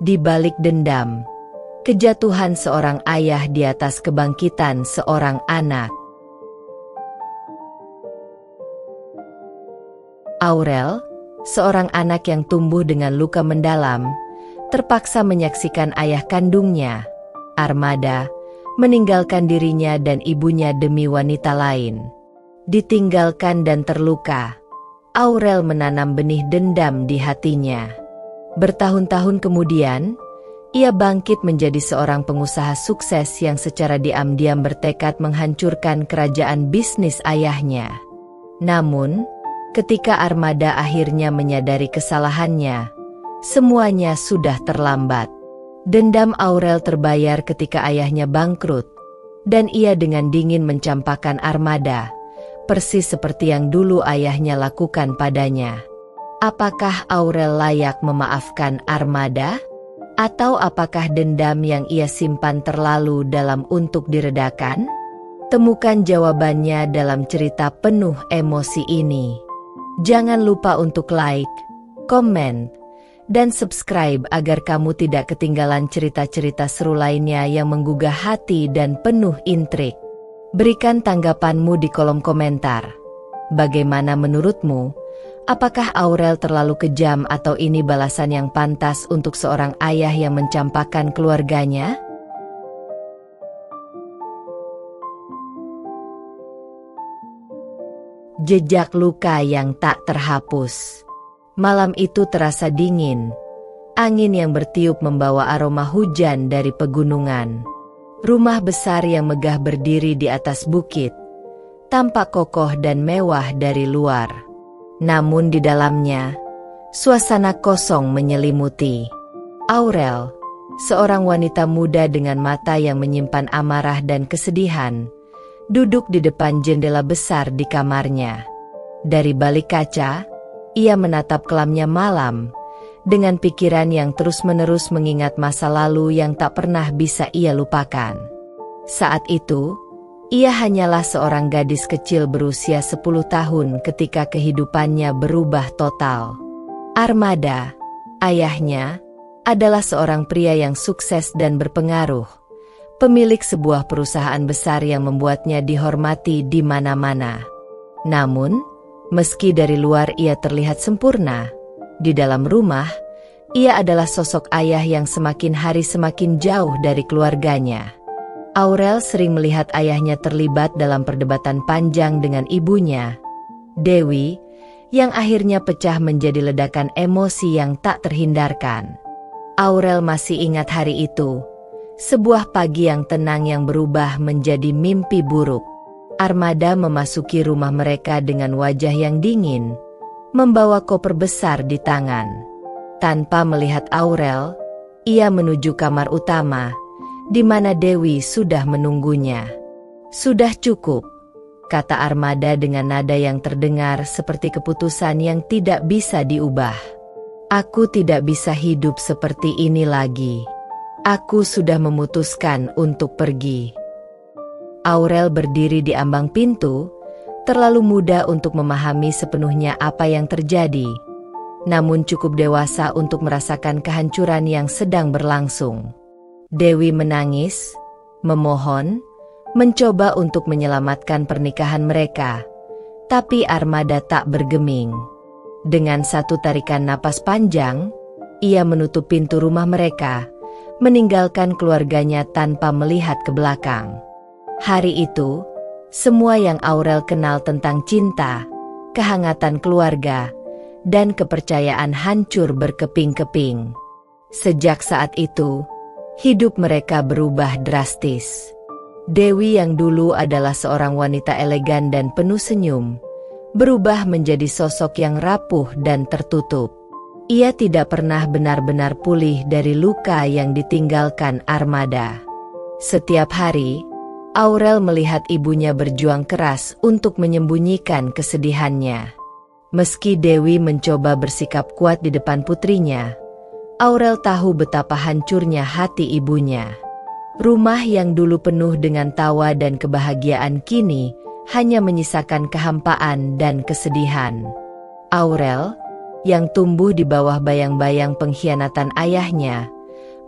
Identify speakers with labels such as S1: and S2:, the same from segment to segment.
S1: Di balik dendam, kejatuhan seorang ayah di atas kebangkitan seorang anak. Aurel, seorang anak yang tumbuh dengan luka mendalam, terpaksa menyaksikan ayah kandungnya, Armada, meninggalkan dirinya dan ibunya demi wanita lain. Ditinggalkan dan terluka, Aurel menanam benih dendam di hatinya. Bertahun-tahun kemudian, ia bangkit menjadi seorang pengusaha sukses yang secara diam-diam bertekad menghancurkan kerajaan bisnis ayahnya. Namun, ketika Armada akhirnya menyadari kesalahannya, semuanya sudah terlambat. Dendam Aurel terbayar ketika ayahnya bangkrut, dan ia dengan dingin mencampakkan Armada, persis seperti yang dulu ayahnya lakukan padanya. Apakah Aurel layak memaafkan Armada? Atau apakah dendam yang ia simpan terlalu dalam untuk diredakan? Temukan jawabannya dalam cerita penuh emosi ini. Jangan lupa untuk like, komen, dan subscribe agar kamu tidak ketinggalan cerita-cerita seru lainnya yang menggugah hati dan penuh intrik. Berikan tanggapanmu di kolom komentar. Bagaimana menurutmu? Apakah Aurel terlalu kejam atau ini balasan yang pantas untuk seorang ayah yang mencampakkan keluarganya? Jejak luka yang tak terhapus. Malam itu terasa dingin. Angin yang bertiup membawa aroma hujan dari pegunungan. Rumah besar yang megah berdiri di atas bukit, tampak kokoh dan mewah dari luar. Namun di dalamnya, suasana kosong menyelimuti. Aurel, seorang wanita muda dengan mata yang menyimpan amarah dan kesedihan, duduk di depan jendela besar di kamarnya. Dari balik kaca, ia menatap kelamnya malam, dengan pikiran yang terus-menerus mengingat masa lalu yang tak pernah bisa ia lupakan. Saat itu, ia hanyalah seorang gadis kecil berusia 10 tahun ketika kehidupannya berubah total. Armada, ayahnya, adalah seorang pria yang sukses dan berpengaruh, pemilik sebuah perusahaan besar yang membuatnya dihormati di mana-mana. Namun, meski dari luar ia terlihat sempurna, di dalam rumah, ia adalah sosok ayah yang semakin hari semakin jauh dari keluarganya. Aurel sering melihat ayahnya terlibat dalam perdebatan panjang dengan ibunya, Dewi, yang akhirnya pecah menjadi ledakan emosi yang tak terhindarkan. Aurel masih ingat hari itu, sebuah pagi yang tenang yang berubah menjadi mimpi buruk. Armada memasuki rumah mereka dengan wajah yang dingin, membawa koper besar di tangan. Tanpa melihat Aurel, ia menuju kamar utama, di mana Dewi sudah menunggunya. "Sudah cukup," kata Armada dengan nada yang terdengar seperti keputusan yang tidak bisa diubah. "Aku tidak bisa hidup seperti ini lagi. Aku sudah memutuskan untuk pergi." Aurel berdiri di ambang pintu, terlalu muda untuk memahami sepenuhnya apa yang terjadi, namun cukup dewasa untuk merasakan kehancuran yang sedang berlangsung. Dewi menangis, memohon, mencoba untuk menyelamatkan pernikahan mereka, tapi Armada tak bergeming. Dengan satu tarikan napas panjang, ia menutup pintu rumah mereka, meninggalkan keluarganya tanpa melihat ke belakang. Hari itu, semua yang Aurel kenal tentang cinta, kehangatan keluarga, dan kepercayaan hancur berkeping-keping. Sejak saat itu, hidup mereka berubah drastis. Dewi yang dulu adalah seorang wanita elegan dan penuh senyum, berubah menjadi sosok yang rapuh dan tertutup. Ia tidak pernah benar-benar pulih dari luka yang ditinggalkan Armada. Setiap hari, Aurel melihat ibunya berjuang keras untuk menyembunyikan kesedihannya. Meski Dewi mencoba bersikap kuat di depan putrinya, Aurel tahu betapa hancurnya hati ibunya. Rumah yang dulu penuh dengan tawa dan kebahagiaan kini hanya menyisakan kehampaan dan kesedihan. Aurel, yang tumbuh di bawah bayang-bayang pengkhianatan ayahnya,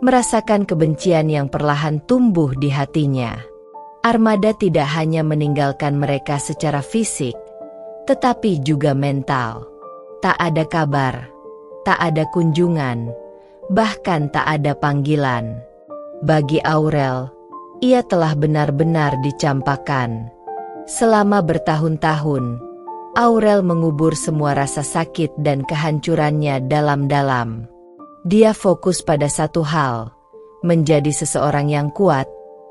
S1: merasakan kebencian yang perlahan tumbuh di hatinya. Armada tidak hanya meninggalkan mereka secara fisik, tetapi juga mental. Tak ada kabar, tak ada kunjungan, bahkan tak ada panggilan. Bagi Aurel, ia telah benar-benar dicampakkan. Selama bertahun-tahun, Aurel mengubur semua rasa sakit dan kehancurannya dalam-dalam. Dia fokus pada satu hal, menjadi seseorang yang kuat,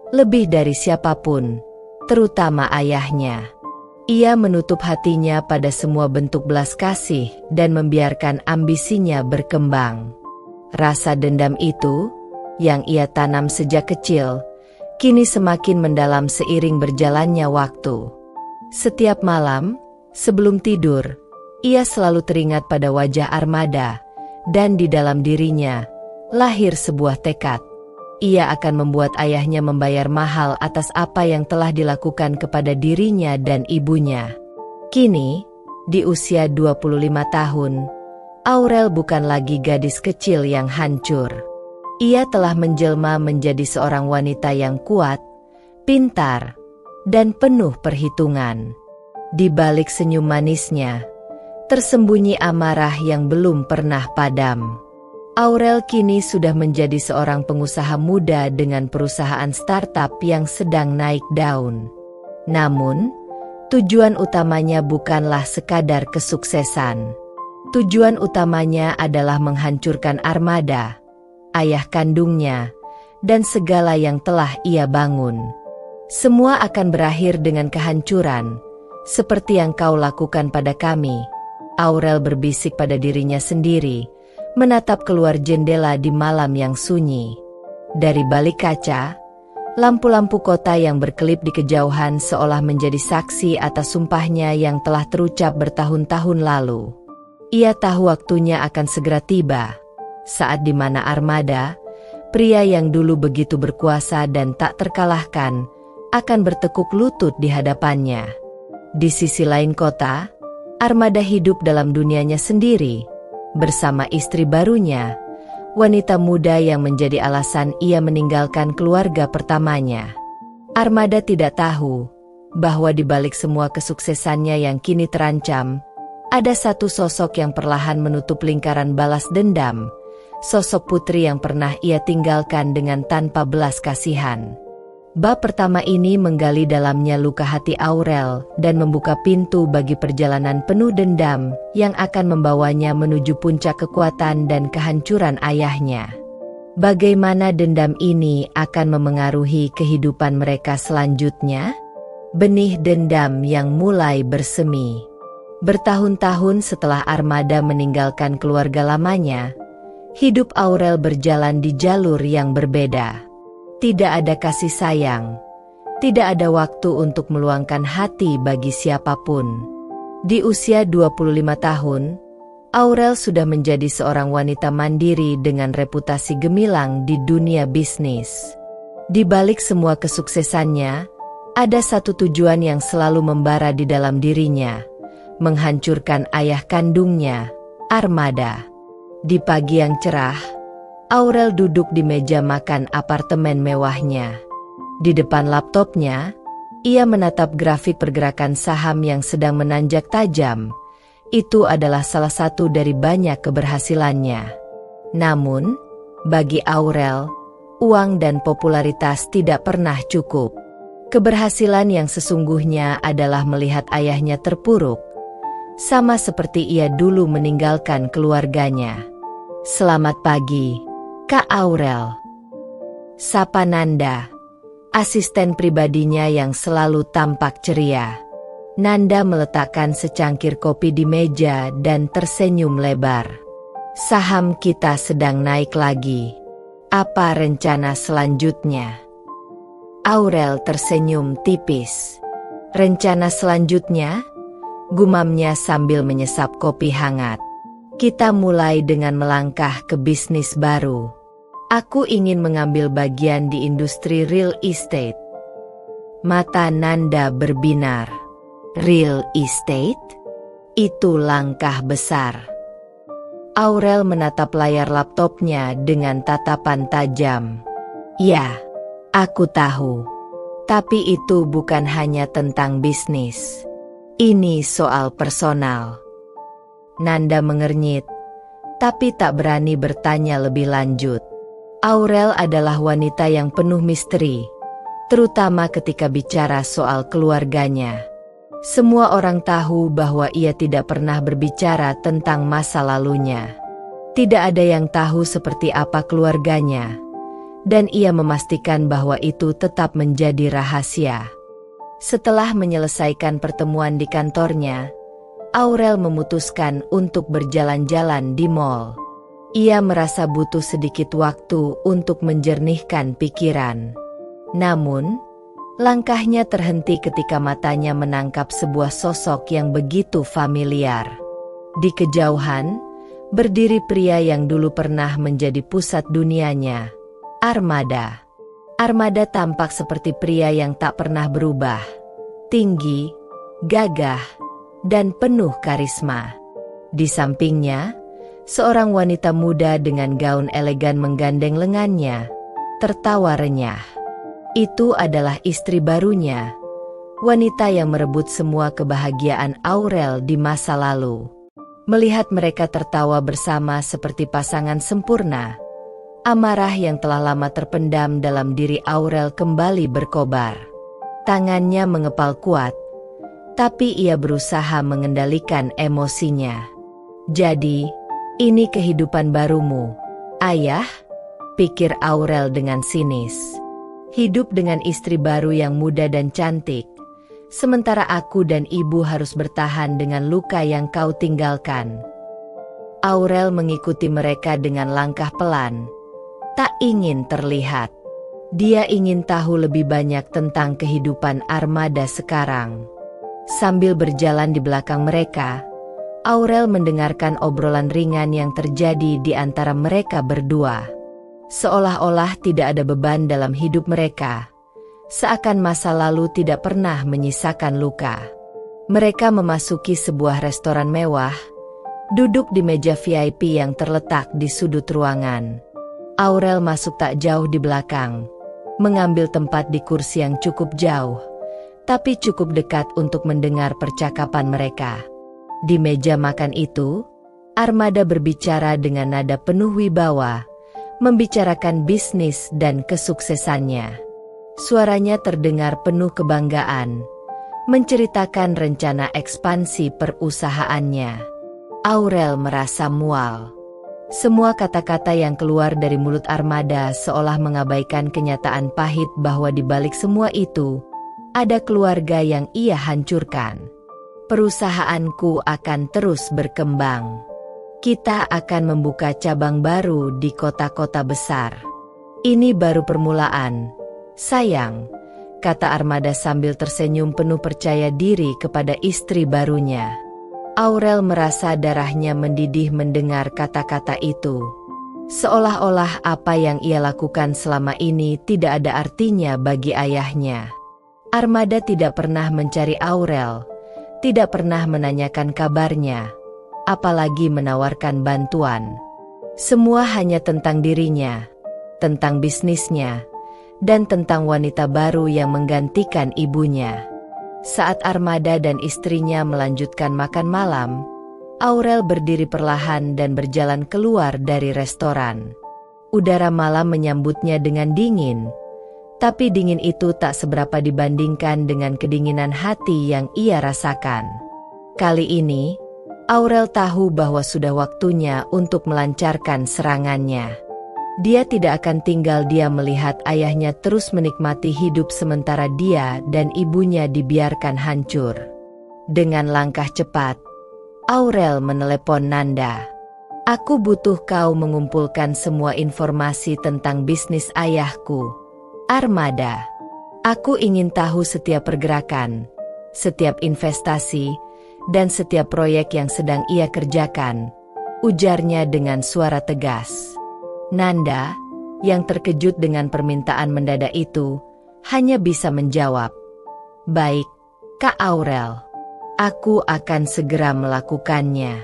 S1: lebih dari siapapun, terutama ayahnya. Ia menutup hatinya pada semua bentuk belas kasih dan membiarkan ambisinya berkembang. Rasa dendam itu, yang ia tanam sejak kecil, kini semakin mendalam seiring berjalannya waktu. Setiap malam, sebelum tidur, ia selalu teringat pada wajah Armada, dan di dalam dirinya, lahir sebuah tekad. Ia akan membuat ayahnya membayar mahal atas apa yang telah dilakukan kepada dirinya dan ibunya. Kini, di usia 25 tahun, Aurel bukan lagi gadis kecil yang hancur. Ia telah menjelma menjadi seorang wanita yang kuat, pintar, dan penuh perhitungan. Di balik senyum manisnya, tersembunyi amarah yang belum pernah padam. Aurel kini sudah menjadi seorang pengusaha muda dengan perusahaan startup yang sedang naik daun. Namun, tujuan utamanya bukanlah sekadar kesuksesan. Tujuan utamanya adalah menghancurkan Armada, ayah kandungnya, dan segala yang telah ia bangun. Semua akan berakhir dengan kehancuran, seperti yang kau lakukan pada kami, Aurel berbisik pada dirinya sendiri, menatap keluar jendela di malam yang sunyi. Dari balik kaca, lampu-lampu kota yang berkelip di kejauhan seolah menjadi saksi atas sumpahnya yang telah terucap bertahun-tahun lalu. Ia tahu waktunya akan segera tiba, saat di mana Armada, pria yang dulu begitu berkuasa dan tak terkalahkan, akan bertekuk lutut di hadapannya. Di sisi lain kota, Armada hidup dalam dunianya sendiri, bersama istri barunya, wanita muda yang menjadi alasan ia meninggalkan keluarga pertamanya. Armada tidak tahu bahwa di balik semua kesuksesannya yang kini terancam, ada satu sosok yang perlahan menutup lingkaran balas dendam, sosok putri yang pernah ia tinggalkan dengan tanpa belas kasihan. Bab pertama ini menggali dalamnya luka hati Aurel dan membuka pintu bagi perjalanan penuh dendam yang akan membawanya menuju puncak kekuatan dan kehancuran ayahnya. Bagaimana dendam ini akan memengaruhi kehidupan mereka selanjutnya? Benih dendam yang mulai bersemi. Bertahun-tahun setelah Armada meninggalkan keluarga lamanya, hidup Aurel berjalan di jalur yang berbeda. Tidak ada kasih sayang, tidak ada waktu untuk meluangkan hati bagi siapapun. Di usia 25 tahun, Aurel sudah menjadi seorang wanita mandiri dengan reputasi gemilang di dunia bisnis. Di balik semua kesuksesannya, ada satu tujuan yang selalu membara di dalam dirinya, menghancurkan ayah kandungnya, Armada. Di pagi yang cerah, Aurel duduk di meja makan apartemen mewahnya. Di depan laptopnya, ia menatap grafik pergerakan saham yang sedang menanjak tajam. Itu adalah salah satu dari banyak keberhasilannya. Namun, bagi Aurel, uang dan popularitas tidak pernah cukup. Keberhasilan yang sesungguhnya adalah melihat ayahnya terpuruk, sama seperti ia dulu meninggalkan keluarganya. "Selamat pagi, Kak Aurel," sapa Nanda, asisten pribadinya yang selalu tampak ceria. Nanda meletakkan secangkir kopi di meja dan tersenyum lebar. "Saham kita sedang naik lagi. Apa rencana selanjutnya?" Aurel tersenyum tipis. "Rencana selanjutnya?" gumamnya sambil menyesap kopi hangat. "Kita mulai dengan melangkah ke bisnis baru. Aku ingin mengambil bagian di industri real estate." Mata Nanda berbinar. "Real estate? Itu langkah besar." Aurel menatap layar laptopnya dengan tatapan tajam. Ya, aku tahu. Tapi itu bukan hanya tentang bisnis. Ini soal personal. Nanda mengernyit, tapi tak berani bertanya lebih lanjut. Aurel adalah wanita yang penuh misteri, terutama ketika bicara soal keluarganya. Semua orang tahu bahwa ia tidak pernah berbicara tentang masa lalunya. Tidak ada yang tahu seperti apa keluarganya, dan ia memastikan bahwa itu tetap menjadi rahasia. Setelah menyelesaikan pertemuan di kantornya, Aurel memutuskan untuk berjalan-jalan di mall. Ia merasa butuh sedikit waktu untuk menjernihkan pikiran. Namun, langkahnya terhenti ketika matanya menangkap sebuah sosok yang begitu familiar. Di kejauhan, berdiri pria yang dulu pernah menjadi pusat dunianya, Armada. Armada tampak seperti pria yang tak pernah berubah. Tinggi, gagah, dan penuh karisma. Di sampingnya, seorang wanita muda dengan gaun elegan menggandeng lengannya, tertawa renyah. Itu adalah istri barunya, wanita yang merebut semua kebahagiaan Aurel di masa lalu. Melihat mereka tertawa bersama seperti pasangan sempurna, amarah yang telah lama terpendam dalam diri Aurel kembali berkobar. Tangannya mengepal kuat, tapi ia berusaha mengendalikan emosinya. Jadi, ini kehidupan barumu, ayah? Pikir Aurel dengan sinis. Hidup dengan istri baru yang muda dan cantik, sementara aku dan ibu harus bertahan dengan luka yang kau tinggalkan. Aurel mengikuti mereka dengan langkah pelan, tak ingin terlihat. Dia ingin tahu lebih banyak tentang kehidupan Armada sekarang. Sambil berjalan di belakang mereka, Aurel mendengarkan obrolan ringan yang terjadi di antara mereka berdua. Seolah-olah tidak ada beban dalam hidup mereka, seakan masa lalu tidak pernah menyisakan luka. Mereka memasuki sebuah restoran mewah, duduk di meja VIP yang terletak di sudut ruangan. Aurel masuk tak jauh di belakang, mengambil tempat di kursi yang cukup jauh, tapi cukup dekat untuk mendengar percakapan mereka. Di meja makan itu, Armada berbicara dengan nada penuh wibawa, membicarakan bisnis dan kesuksesannya. Suaranya terdengar penuh kebanggaan, menceritakan rencana ekspansi perusahaannya. Aurel merasa mual. Semua kata-kata yang keluar dari mulut Armada seolah mengabaikan kenyataan pahit bahwa di balik semua itu, ada keluarga yang ia hancurkan. Perusahaanku akan terus berkembang. Kita akan membuka cabang baru di kota-kota besar. Ini baru permulaan, sayang, kata Armada sambil tersenyum penuh percaya diri kepada istri barunya. Aurel merasa darahnya mendidih mendengar kata-kata itu. Seolah-olah apa yang ia lakukan selama ini tidak ada artinya bagi ayahnya. Armada tidak pernah mencari Aurel, tidak pernah menanyakan kabarnya, apalagi menawarkan bantuan. Semua hanya tentang dirinya, tentang bisnisnya, dan tentang wanita baru yang menggantikan ibunya. Saat Armada dan istrinya melanjutkan makan malam, Aurel berdiri perlahan dan berjalan keluar dari restoran. Udara malam menyambutnya dengan dingin, tapi dingin itu tak seberapa dibandingkan dengan kedinginan hati yang ia rasakan. Kali ini, Aurel tahu bahwa sudah waktunya untuk melancarkan serangannya. Dia tidak akan tinggal diam melihat ayahnya terus menikmati hidup sementara dia dan ibunya dibiarkan hancur. Dengan langkah cepat, Aurel menelepon Nanda. Aku butuh kau mengumpulkan semua informasi tentang bisnis ayahku, Armada. Aku ingin tahu setiap pergerakan, setiap investasi, dan setiap proyek yang sedang ia kerjakan, ujarnya dengan suara tegas. Nanda, yang terkejut dengan permintaan mendadak itu, hanya bisa menjawab, "Baik, Kak Aurel. Aku akan segera melakukannya."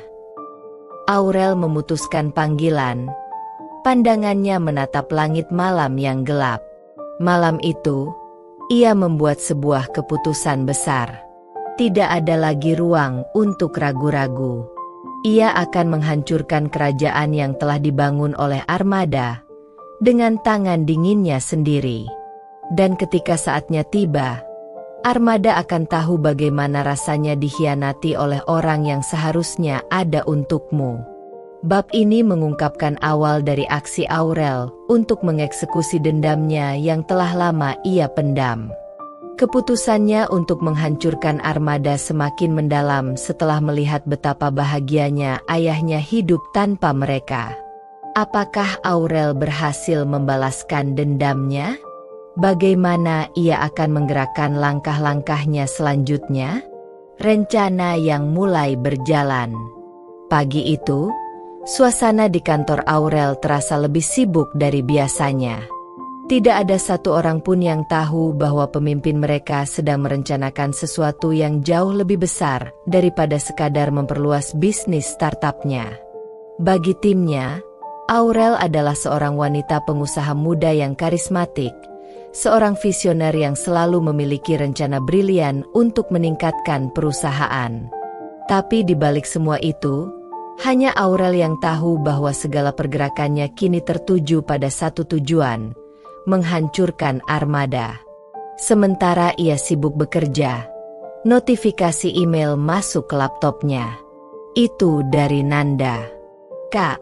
S1: Aurel memutuskan panggilan. Pandangannya menatap langit malam yang gelap. Malam itu, ia membuat sebuah keputusan besar. Tidak ada lagi ruang untuk ragu-ragu. Ia akan menghancurkan kerajaan yang telah dibangun oleh Armada dengan tangan dinginnya sendiri. Dan ketika saatnya tiba, Armada akan tahu bagaimana rasanya dikhianati oleh orang yang seharusnya ada untukmu. Bab ini mengungkapkan awal dari aksi Aurel untuk mengeksekusi dendamnya yang telah lama ia pendam. Keputusannya untuk menghancurkan Armada semakin mendalam setelah melihat betapa bahagianya ayahnya hidup tanpa mereka. Apakah Aurel berhasil membalaskan dendamnya? Bagaimana ia akan menggerakkan langkah-langkahnya selanjutnya? Rencana yang mulai berjalan. Pagi itu, suasana di kantor Aurel terasa lebih sibuk dari biasanya. Tidak ada satu orang pun yang tahu bahwa pemimpin mereka sedang merencanakan sesuatu yang jauh lebih besar daripada sekadar memperluas bisnis startupnya. Bagi timnya, Aurel adalah seorang wanita pengusaha muda yang karismatik, seorang visioner yang selalu memiliki rencana brilian untuk meningkatkan perusahaan. Tapi di balik semua itu, hanya Aurel yang tahu bahwa segala pergerakannya kini tertuju pada satu tujuan, menghancurkan Armada. Sementara ia sibuk bekerja, notifikasi email masuk ke laptopnya. Itu dari Nanda. "Kak,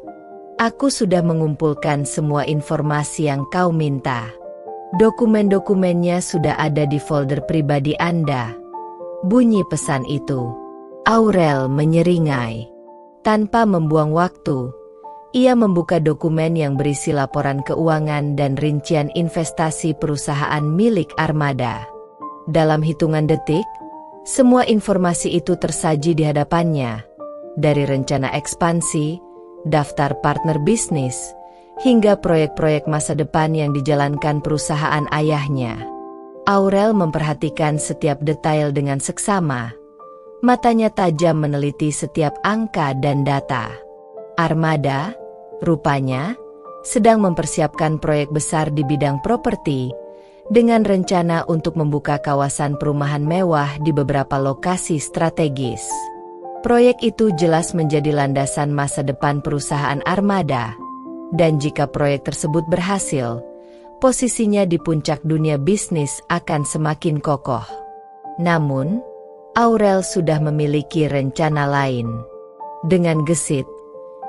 S1: aku sudah mengumpulkan semua informasi yang kau minta. Dokumen-dokumennya sudah ada di folder pribadi Anda," bunyi pesan itu. Aurel menyeringai. Tanpa membuang waktu, ia membuka dokumen yang berisi laporan keuangan dan rincian investasi perusahaan milik Armada. Dalam hitungan detik, semua informasi itu tersaji di hadapannya, dari rencana ekspansi, daftar partner bisnis, hingga proyek-proyek masa depan yang dijalankan perusahaan ayahnya. Aurel memperhatikan setiap detail dengan seksama. Matanya tajam meneliti setiap angka dan data. Armada, rupanya, sedang mempersiapkan proyek besar di bidang properti, dengan rencana untuk membuka kawasan perumahan mewah di beberapa lokasi strategis. Proyek itu jelas menjadi landasan masa depan perusahaan Armada. Dan jika proyek tersebut berhasil, posisinya di puncak dunia bisnis akan semakin kokoh. Namun, Aurel sudah memiliki rencana lain. Dengan gesit,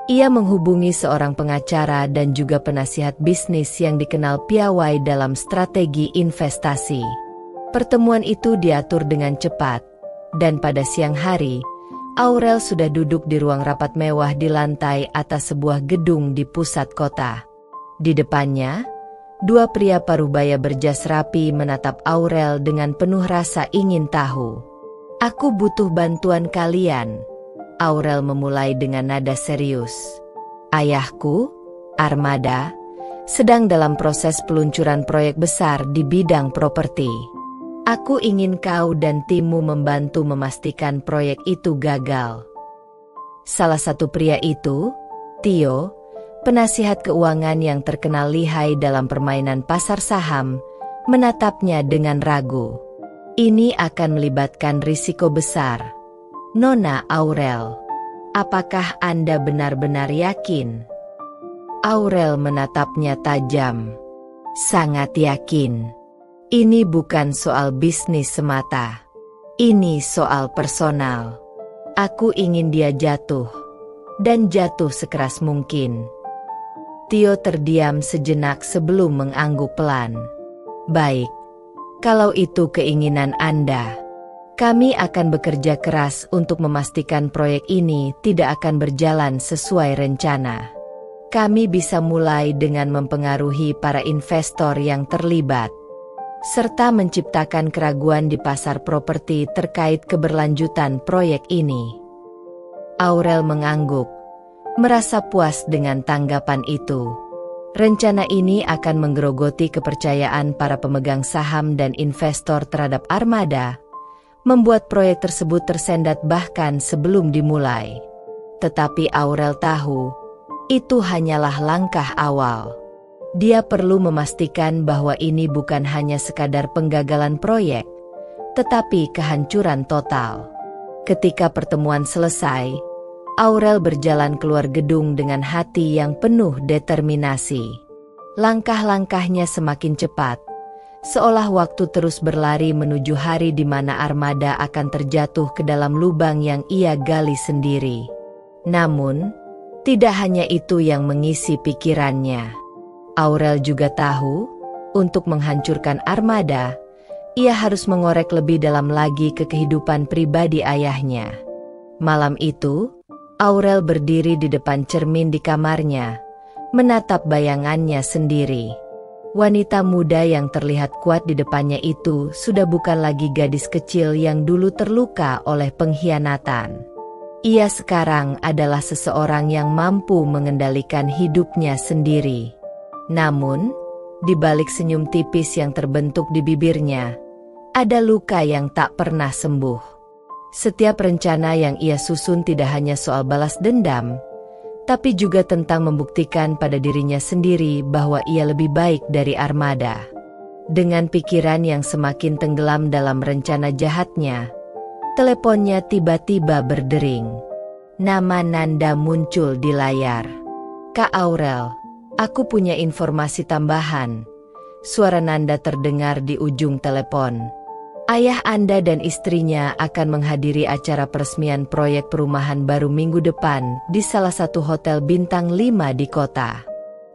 S1: ia menghubungi seorang pengacara dan juga penasihat bisnis yang dikenal piawai dalam strategi investasi. Pertemuan itu diatur dengan cepat, dan pada siang hari, Aurel sudah duduk di ruang rapat mewah di lantai atas sebuah gedung di pusat kota. Di depannya, dua pria parubaya berjas rapi menatap Aurel dengan penuh rasa ingin tahu. "Aku butuh bantuan kalian," Aurel memulai dengan nada serius. "Ayahku, Armada, sedang dalam proses peluncuran proyek besar di bidang properti. Aku ingin kau dan timmu membantu memastikan proyek itu gagal." Salah satu pria itu, Tio, penasihat keuangan yang terkenal lihai dalam permainan pasar saham, menatapnya dengan ragu. "Ini akan melibatkan risiko besar. Nona Aurel, apakah Anda benar-benar yakin?" Aurel menatapnya tajam. "Sangat yakin. Ini bukan soal bisnis semata. Ini soal personal. Aku ingin dia jatuh, dan jatuh sekeras mungkin." Tio terdiam sejenak sebelum mengangguk pelan. "Baik, kalau itu keinginan Anda, kami akan bekerja keras untuk memastikan proyek ini tidak akan berjalan sesuai rencana. Kami bisa mulai dengan mempengaruhi para investor yang terlibat, serta menciptakan keraguan di pasar properti terkait keberlanjutan proyek ini." Aurel mengangguk, merasa puas dengan tanggapan itu. Rencana ini akan menggerogoti kepercayaan para pemegang saham dan investor terhadap Armada, membuat proyek tersebut tersendat bahkan sebelum dimulai. Tetapi Aurel tahu, itu hanyalah langkah awal. Dia perlu memastikan bahwa ini bukan hanya sekadar penggagalan proyek, tetapi kehancuran total. Ketika pertemuan selesai, Aurel berjalan keluar gedung dengan hati yang penuh determinasi. Langkah-langkahnya semakin cepat, seolah waktu terus berlari menuju hari di mana armada akan terjatuh ke dalam lubang yang ia gali sendiri. Namun, tidak hanya itu yang mengisi pikirannya. Aurel juga tahu, untuk menghancurkan armada, ia harus mengorek lebih dalam lagi ke kehidupan pribadi ayahnya. Malam itu, Aurel berdiri di depan cermin di kamarnya, menatap bayangannya sendiri. Wanita muda yang terlihat kuat di depannya itu sudah bukan lagi gadis kecil yang dulu terluka oleh pengkhianatan. Ia sekarang adalah seseorang yang mampu mengendalikan hidupnya sendiri. Namun, di balik senyum tipis yang terbentuk di bibirnya, ada luka yang tak pernah sembuh. Setiap rencana yang ia susun tidak hanya soal balas dendam, tapi juga tentang membuktikan pada dirinya sendiri bahwa ia lebih baik dari armada. Dengan pikiran yang semakin tenggelam dalam rencana jahatnya, teleponnya tiba-tiba berdering. Nama Nanda muncul di layar. "Kak Aurel, aku punya informasi tambahan." Suara Nanda terdengar di ujung telepon. "Ayah Anda dan istrinya akan menghadiri acara peresmian proyek perumahan baru minggu depan di salah satu hotel bintang 5 di kota.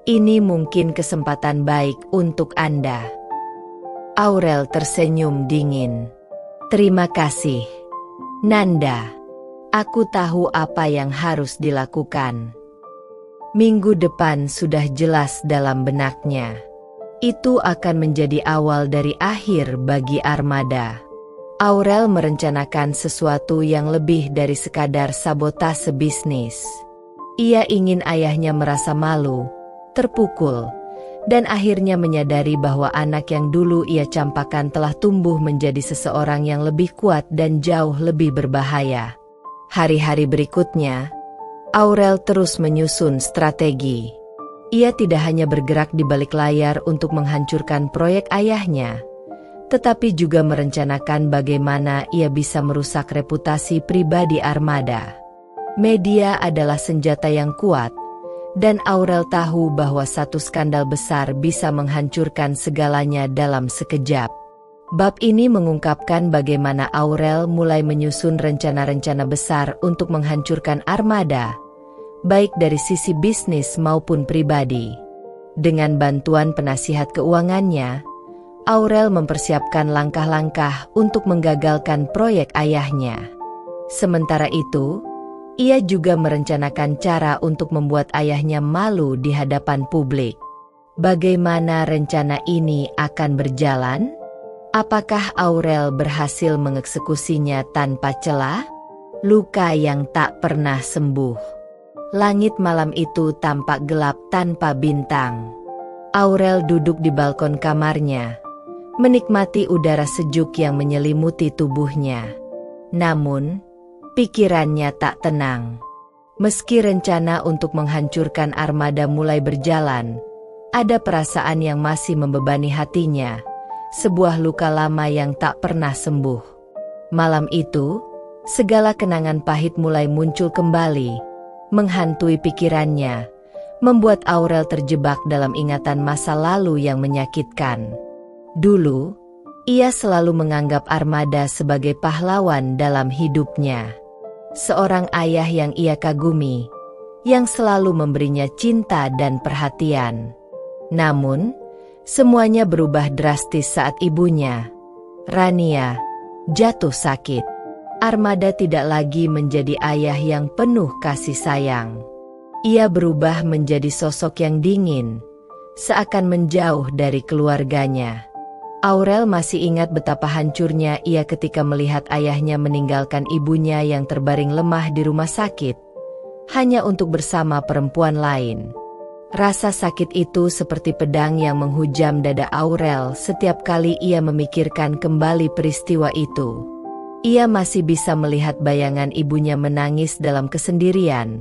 S1: Ini mungkin kesempatan baik untuk Anda." Aurel tersenyum dingin. "Terima kasih, Nanda. Aku tahu apa yang harus dilakukan." Minggu depan sudah jelas dalam benaknya. Itu akan menjadi awal dari akhir bagi armada. Aurel merencanakan sesuatu yang lebih dari sekadar sabotase bisnis. Ia ingin ayahnya merasa malu, terpukul, dan akhirnya menyadari bahwa anak yang dulu ia campakan telah tumbuh menjadi seseorang yang lebih kuat dan jauh lebih berbahaya. Hari-hari berikutnya, Aurel terus menyusun strategi. Ia tidak hanya bergerak di balik layar untuk menghancurkan proyek ayahnya, tetapi juga merencanakan bagaimana ia bisa merusak reputasi pribadi armada. Media adalah senjata yang kuat, dan Aurel tahu bahwa satu skandal besar bisa menghancurkan segalanya dalam sekejap. Bab ini mengungkapkan bagaimana Aurel mulai menyusun rencana-rencana besar untuk menghancurkan armada, baik dari sisi bisnis maupun pribadi. Dengan bantuan penasihat keuangannya, Aurel mempersiapkan langkah-langkah untuk menggagalkan proyek ayahnya. Sementara itu, ia juga merencanakan cara untuk membuat ayahnya malu di hadapan publik. Bagaimana rencana ini akan berjalan? Apakah Aurel berhasil mengeksekusinya tanpa celah? Luka yang tak pernah sembuh. Langit malam itu tampak gelap tanpa bintang. Aurel duduk di balkon kamarnya, menikmati udara sejuk yang menyelimuti tubuhnya. Namun, pikirannya tak tenang. Meski rencana untuk menghancurkan armada mulai berjalan, ada perasaan yang masih membebani hatinya. Sebuah luka lama yang tak pernah sembuh. Malam itu, segala kenangan pahit mulai muncul kembali, menghantui pikirannya, membuat Aurel terjebak dalam ingatan masa lalu yang menyakitkan. Dulu, ia selalu menganggap armada sebagai pahlawan dalam hidupnya. Seorang ayah yang ia kagumi, yang selalu memberinya cinta dan perhatian. Namun, semuanya berubah drastis saat ibunya, Rania, jatuh sakit. Armada tidak lagi menjadi ayah yang penuh kasih sayang. Ia berubah menjadi sosok yang dingin, seakan menjauh dari keluarganya. Aurel masih ingat betapa hancurnya ia ketika melihat ayahnya meninggalkan ibunya yang terbaring lemah di rumah sakit, hanya untuk bersama perempuan lain. Rasa sakit itu seperti pedang yang menghujam dada Aurel setiap kali ia memikirkan kembali peristiwa itu. Ia masih bisa melihat bayangan ibunya menangis dalam kesendirian,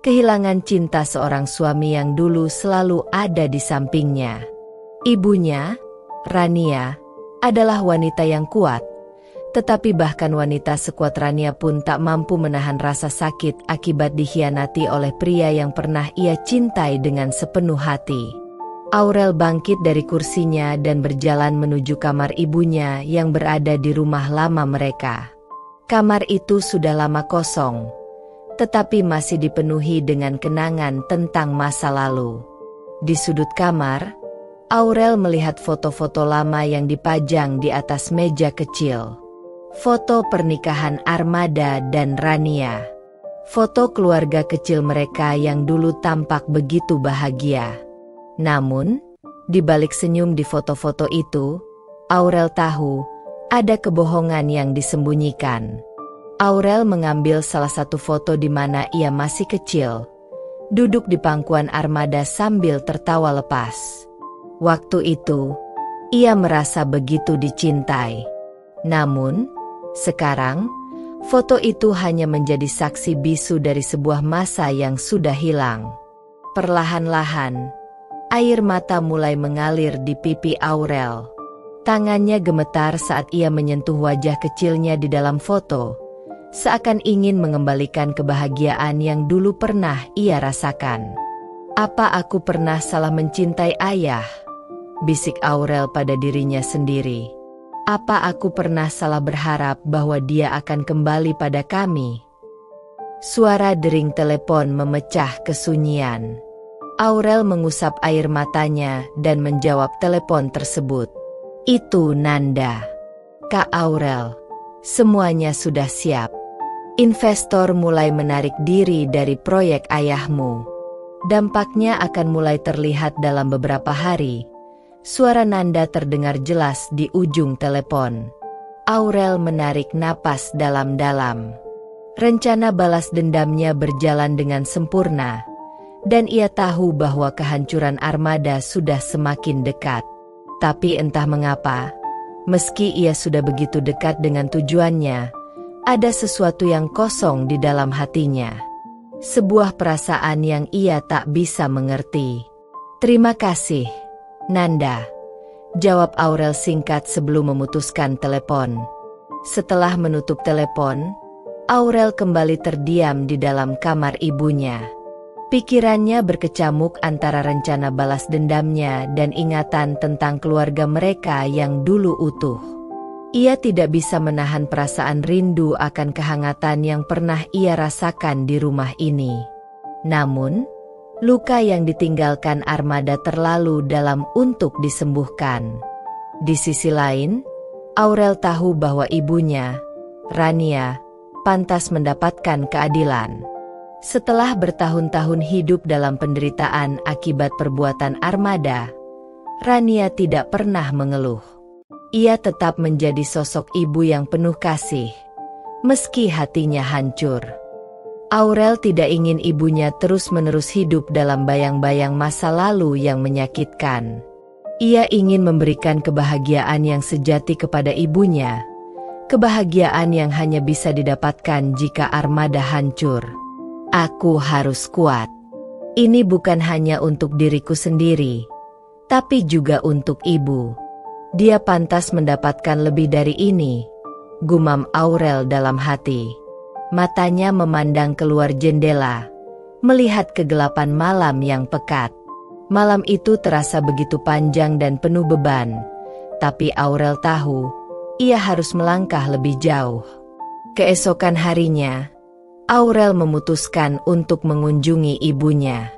S1: kehilangan cinta seorang suami yang dulu selalu ada di sampingnya. Ibunya, Rania, adalah wanita yang kuat, tetapi bahkan wanita sekuat Rania pun tak mampu menahan rasa sakit akibat dikhianati oleh pria yang pernah ia cintai dengan sepenuh hati. Aurel bangkit dari kursinya dan berjalan menuju kamar ibunya yang berada di rumah lama mereka. Kamar itu sudah lama kosong, tetapi masih dipenuhi dengan kenangan tentang masa lalu. Di sudut kamar, Aurel melihat foto-foto lama yang dipajang di atas meja kecil. Foto pernikahan Armada dan Rania. Foto keluarga kecil mereka yang dulu tampak begitu bahagia. Namun, di balik senyum di foto-foto itu, Aurel tahu ada kebohongan yang disembunyikan. Aurel mengambil salah satu foto di mana ia masih kecil, duduk di pangkuan Armada sambil tertawa lepas. Waktu itu, ia merasa begitu dicintai. Namun, sekarang, foto itu hanya menjadi saksi bisu dari sebuah masa yang sudah hilang. Perlahan-lahan, air mata mulai mengalir di pipi Aurel. Tangannya gemetar saat ia menyentuh wajah kecilnya di dalam foto, seakan ingin mengembalikan kebahagiaan yang dulu pernah ia rasakan. "Apa aku pernah salah mencintai ayah?" bisik Aurel pada dirinya sendiri. "Apa aku pernah salah berharap bahwa dia akan kembali pada kami?" Suara dering telepon memecah kesunyian. Aurel mengusap air matanya dan menjawab telepon tersebut. "Itu Nanda." "Kak Aurel, semuanya sudah siap. Investor mulai menarik diri dari proyek ayahmu. Dampaknya akan mulai terlihat dalam beberapa hari." Suara Nanda terdengar jelas di ujung telepon. Aurel menarik napas dalam-dalam. Rencana balas dendamnya berjalan dengan sempurna, dan ia tahu bahwa kehancuran Armada sudah semakin dekat. Tapi entah mengapa, meski ia sudah begitu dekat dengan tujuannya, ada sesuatu yang kosong di dalam hatinya. Sebuah perasaan yang ia tak bisa mengerti. "Terima kasih, Nanda," jawab Aurel singkat sebelum memutuskan telepon. Setelah menutup telepon, Aurel kembali terdiam di dalam kamar ibunya. Pikirannya berkecamuk antara rencana balas dendamnya dan ingatan tentang keluarga mereka yang dulu utuh. Ia tidak bisa menahan perasaan rindu akan kehangatan yang pernah ia rasakan di rumah ini. Namun, luka yang ditinggalkan Armada terlalu dalam untuk disembuhkan. Di sisi lain, Aurel tahu bahwa ibunya, Rania, pantas mendapatkan keadilan. Setelah bertahun-tahun hidup dalam penderitaan akibat perbuatan Armada, Rania tidak pernah mengeluh. Ia tetap menjadi sosok ibu yang penuh kasih, meski hatinya hancur. Aurel tidak ingin ibunya terus-menerus hidup dalam bayang-bayang masa lalu yang menyakitkan. Ia ingin memberikan kebahagiaan yang sejati kepada ibunya, kebahagiaan yang hanya bisa didapatkan jika Armada hancur. "Aku harus kuat. Ini bukan hanya untuk diriku sendiri, tapi juga untuk ibu. Dia pantas mendapatkan lebih dari ini," gumam Aurel dalam hati. Matanya memandang keluar jendela, melihat kegelapan malam yang pekat. Malam itu terasa begitu panjang dan penuh beban, tapi Aurel tahu, ia harus melangkah lebih jauh. Keesokan harinya, Aurel memutuskan untuk mengunjungi ibunya.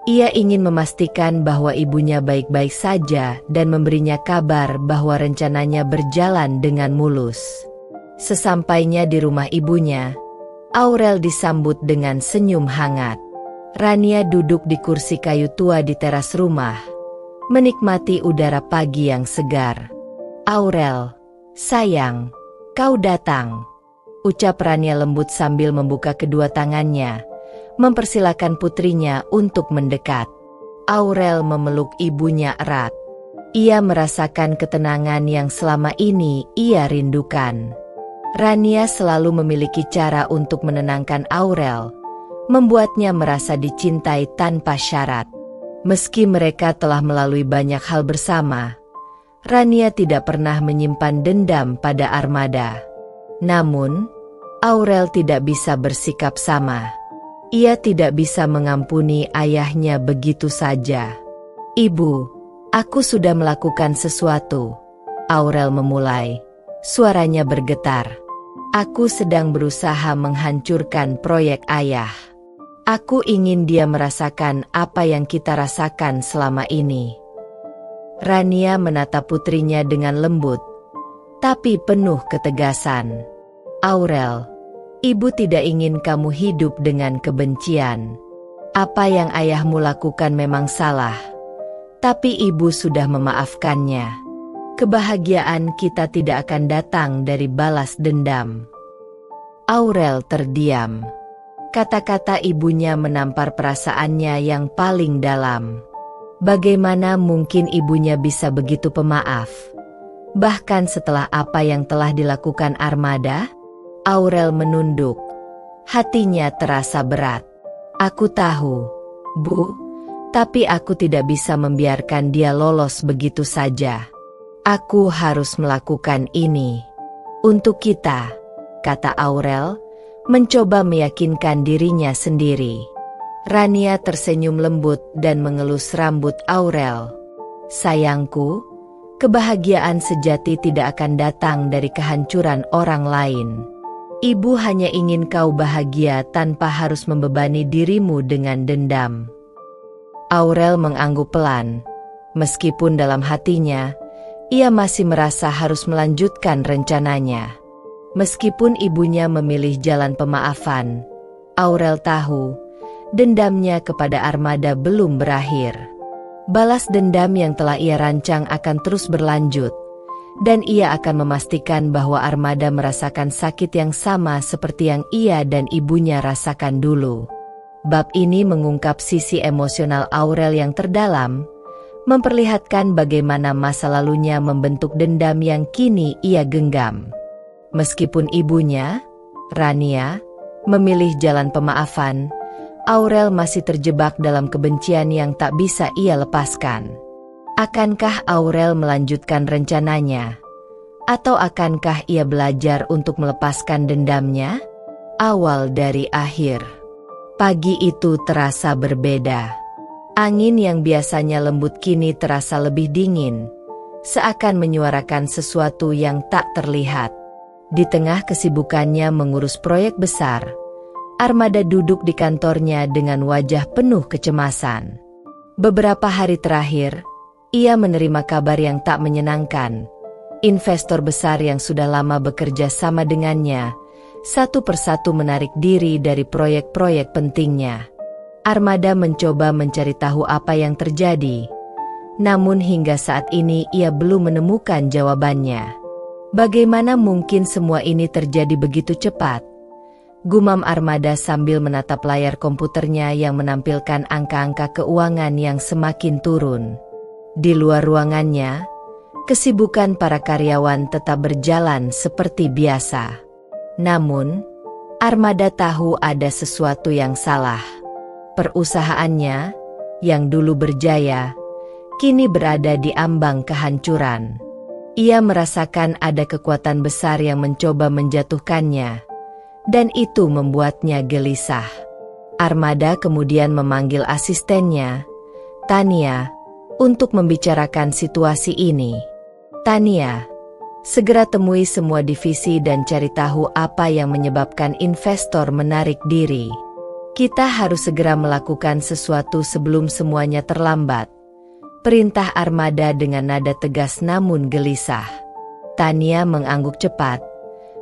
S1: Ia ingin memastikan bahwa ibunya baik-baik saja dan memberinya kabar bahwa rencananya berjalan dengan mulus. Sesampainya di rumah ibunya, Aurel disambut dengan senyum hangat. Rania duduk di kursi kayu tua di teras rumah, menikmati udara pagi yang segar. "Aurel, sayang, kau datang," ucap Rania lembut sambil membuka kedua tangannya, mempersilakan putrinya untuk mendekat. Aurel memeluk ibunya erat. Ia merasakan ketenangan yang selama ini ia rindukan. Rania selalu memiliki cara untuk menenangkan Aurel, membuatnya merasa dicintai tanpa syarat. Meski mereka telah melalui banyak hal bersama, Rania tidak pernah menyimpan dendam pada Armada. Namun, Aurel tidak bisa bersikap sama. Ia tidak bisa mengampuni ayahnya begitu saja. "Ibu, aku sudah melakukan sesuatu," Aurel memulai. Suaranya bergetar. "Aku sedang berusaha menghancurkan proyek ayah. Aku ingin dia merasakan apa yang kita rasakan selama ini." Rania menatap putrinya dengan lembut, tapi penuh ketegasan. "Aurel, ibu tidak ingin kamu hidup dengan kebencian. Apa yang ayahmu lakukan memang salah, tapi ibu sudah memaafkannya. Kebahagiaan kita tidak akan datang dari balas dendam." Aurel terdiam. Kata-kata ibunya menampar perasaannya yang paling dalam. Bagaimana mungkin ibunya bisa begitu pemaaf? Bahkan setelah apa yang telah dilakukan Armada? Aurel menunduk. Hatinya terasa berat. "Aku tahu, Bu, tapi aku tidak bisa membiarkan dia lolos begitu saja. Aku harus melakukan ini untuk kita," kata Aurel, mencoba meyakinkan dirinya sendiri. Rania tersenyum lembut dan mengelus rambut Aurel. "Sayangku, kebahagiaan sejati tidak akan datang dari kehancuran orang lain. Ibu hanya ingin kau bahagia tanpa harus membebani dirimu dengan dendam." Aurel mengangguk pelan. Meskipun dalam hatinya, ia masih merasa harus melanjutkan rencananya. Meskipun ibunya memilih jalan pemaafan, Aurel tahu dendamnya kepada Armada belum berakhir. Balas dendam yang telah ia rancang akan terus berlanjut, dan ia akan memastikan bahwa Armada merasakan sakit yang sama seperti yang ia dan ibunya rasakan dulu. Bab ini mengungkap sisi emosional Aurel yang terdalam, memperlihatkan bagaimana masa lalunya membentuk dendam yang kini ia genggam. Meskipun ibunya, Rania, memilih jalan pemaafan, Aurel masih terjebak dalam kebencian yang tak bisa ia lepaskan. Akankah Aurel melanjutkan rencananya? Atau akankah ia belajar untuk melepaskan dendamnya? Awal dari akhir. Pagi itu terasa berbeda. Angin yang biasanya lembut kini terasa lebih dingin, seakan menyuarakan sesuatu yang tak terlihat. Di tengah kesibukannya mengurus proyek besar, Armada duduk di kantornya dengan wajah penuh kecemasan. Beberapa hari terakhir, ia menerima kabar yang tak menyenangkan. Investor besar yang sudah lama bekerja sama dengannya, satu persatu menarik diri dari proyek-proyek pentingnya. Armada mencoba mencari tahu apa yang terjadi, namun hingga saat ini ia belum menemukan jawabannya. Bagaimana mungkin semua ini terjadi begitu cepat? Gumam Armada sambil menatap layar komputernya yang menampilkan angka-angka keuangan yang semakin turun. Di luar ruangannya, kesibukan para karyawan tetap berjalan seperti biasa. Namun, Armada tahu ada sesuatu yang salah. Perusahaannya, yang dulu berjaya, kini berada di ambang kehancuran. Ia merasakan ada kekuatan besar yang mencoba menjatuhkannya, dan itu membuatnya gelisah. Armada kemudian memanggil asistennya, Tania, untuk membicarakan situasi ini. "Tania, segera temui semua divisi dan cari tahu apa yang menyebabkan investor menarik diri. Kita harus segera melakukan sesuatu sebelum semuanya terlambat," perintah Armada dengan nada tegas namun gelisah. Tania mengangguk cepat,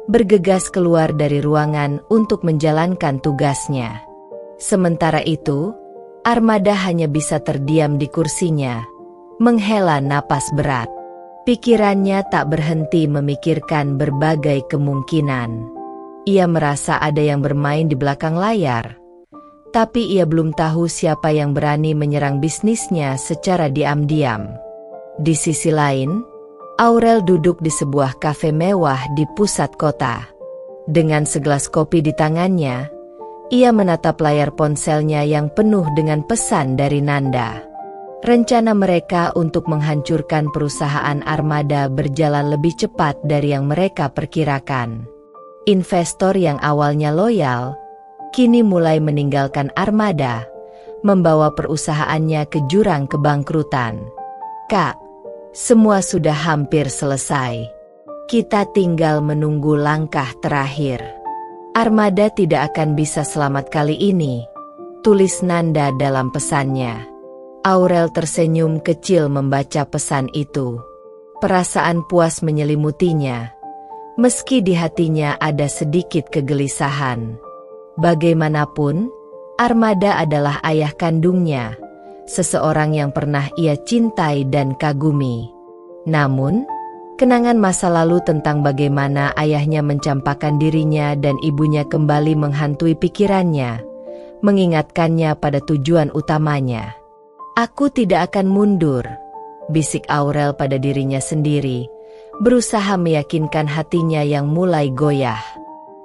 S1: bergegas keluar dari ruangan untuk menjalankan tugasnya. Sementara itu, Armada hanya bisa terdiam di kursinya, menghela napas berat. Pikirannya tak berhenti memikirkan berbagai kemungkinan. Ia merasa ada yang bermain di belakang layar, tapi ia belum tahu siapa yang berani menyerang bisnisnya secara diam-diam. Di sisi lain, Aurel duduk di sebuah kafe mewah di pusat kota. Dengan segelas kopi di tangannya, ia menatap layar ponselnya yang penuh dengan pesan dari Nanda. Rencana mereka untuk menghancurkan perusahaan Armada berjalan lebih cepat dari yang mereka perkirakan. Investor yang awalnya loyal, kini mulai meninggalkan Armada, membawa perusahaannya ke jurang kebangkrutan. "Kak, semua sudah hampir selesai. Kita tinggal menunggu langkah terakhir. Armada tidak akan bisa selamat kali ini," tulis Nanda dalam pesannya. Aurel tersenyum kecil membaca pesan itu. Perasaan puas menyelimutinya, meski di hatinya ada sedikit kegelisahan. Bagaimanapun, Armada adalah ayah kandungnya, seseorang yang pernah ia cintai dan kagumi. Namun, kenangan masa lalu tentang bagaimana ayahnya mencampakkan dirinya dan ibunya kembali menghantui pikirannya, mengingatkannya pada tujuan utamanya. "Aku tidak akan mundur," bisik Aurel pada dirinya sendiri, berusaha meyakinkan hatinya yang mulai goyah.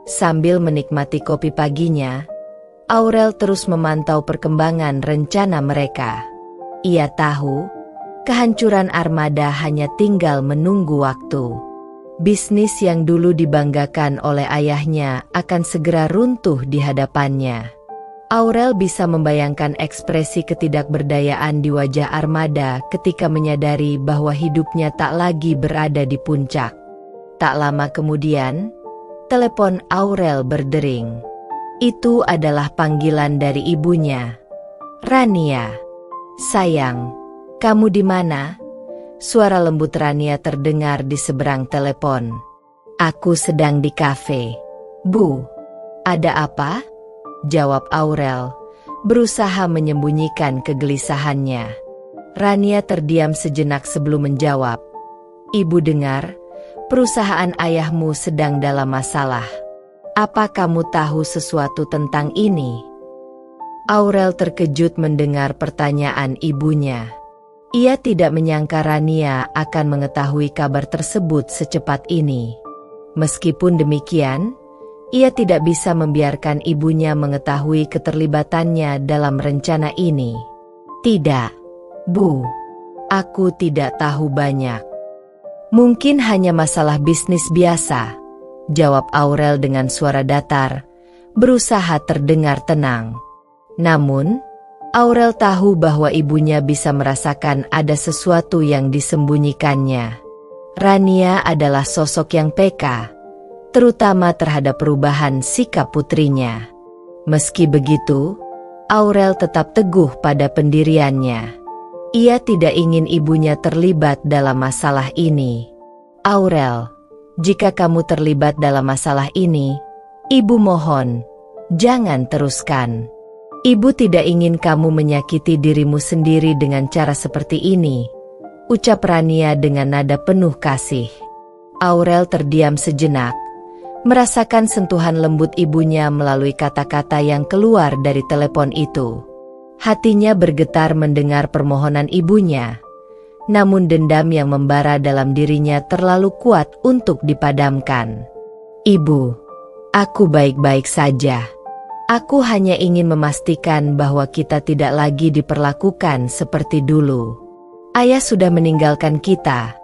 S1: Sambil menikmati kopi paginya, Aurel terus memantau perkembangan rencana mereka. Ia tahu, kehancuran Armada hanya tinggal menunggu waktu. Bisnis yang dulu dibanggakan oleh ayahnya akan segera runtuh di hadapannya. Aurel bisa membayangkan ekspresi ketidakberdayaan di wajah Armada ketika menyadari bahwa hidupnya tak lagi berada di puncak. Tak lama kemudian, telepon Aurel berdering. Itu adalah panggilan dari ibunya. "Rania, sayang, kamu di mana?" Suara lembut Rania terdengar di seberang telepon. "Aku sedang di kafe, Bu." "Ada apa?" jawab Aurel, berusaha menyembunyikan kegelisahannya. Rania terdiam sejenak sebelum menjawab. "Ibu dengar, perusahaan ayahmu sedang dalam masalah. Apa kamu tahu sesuatu tentang ini?" Aurel terkejut mendengar pertanyaan ibunya. Ia tidak menyangka Rania akan mengetahui kabar tersebut secepat ini. Meskipun demikian, ia tidak bisa membiarkan ibunya mengetahui keterlibatannya dalam rencana ini. "Tidak, Bu. Aku tidak tahu banyak. Mungkin hanya masalah bisnis biasa," jawab Aurel dengan suara datar, berusaha terdengar tenang. Namun, Aurel tahu bahwa ibunya bisa merasakan ada sesuatu yang disembunyikannya. Rania adalah sosok yang peka, terutama terhadap perubahan sikap putrinya. Meski begitu, Aurel tetap teguh pada pendiriannya. Ia tidak ingin ibunya terlibat dalam masalah ini. "Aurel, jika kamu terlibat dalam masalah ini, Ibu mohon, jangan teruskan. Ibu tidak ingin kamu menyakiti dirimu sendiri dengan cara seperti ini," ucap Rania dengan nada penuh kasih. Aurel terdiam sejenak, merasakan sentuhan lembut ibunya melalui kata-kata yang keluar dari telepon itu. Hatinya bergetar mendengar permohonan ibunya, namun dendam yang membara dalam dirinya terlalu kuat untuk dipadamkan. "Ibu, aku baik-baik saja. Aku hanya ingin memastikan bahwa kita tidak lagi diperlakukan seperti dulu. Ayah sudah meninggalkan kita,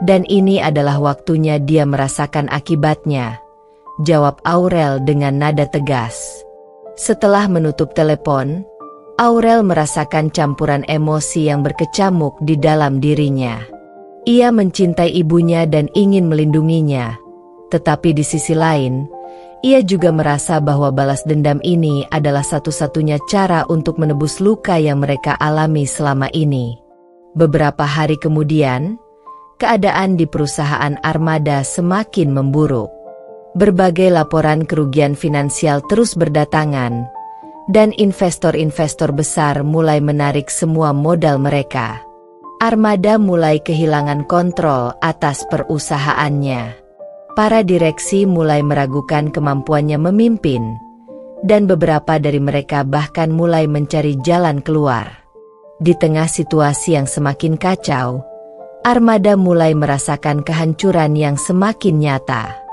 S1: dan ini adalah waktunya dia merasakan akibatnya," jawab Aurel dengan nada tegas. Setelah menutup telepon, Aurel merasakan campuran emosi yang berkecamuk di dalam dirinya. Ia mencintai ibunya dan ingin melindunginya, tetapi di sisi lain, ia juga merasa bahwa balas dendam ini adalah satu-satunya cara untuk menebus luka yang mereka alami selama ini. Beberapa hari kemudian, keadaan di perusahaan Armada semakin memburuk. Berbagai laporan kerugian finansial terus berdatangan, dan investor-investor besar mulai menarik semua modal mereka. Armada mulai kehilangan kontrol atas perusahaannya. Para direksi mulai meragukan kemampuannya memimpin, dan beberapa dari mereka bahkan mulai mencari jalan keluar. Di tengah situasi yang semakin kacau, Armada mulai merasakan kehancuran yang semakin nyata.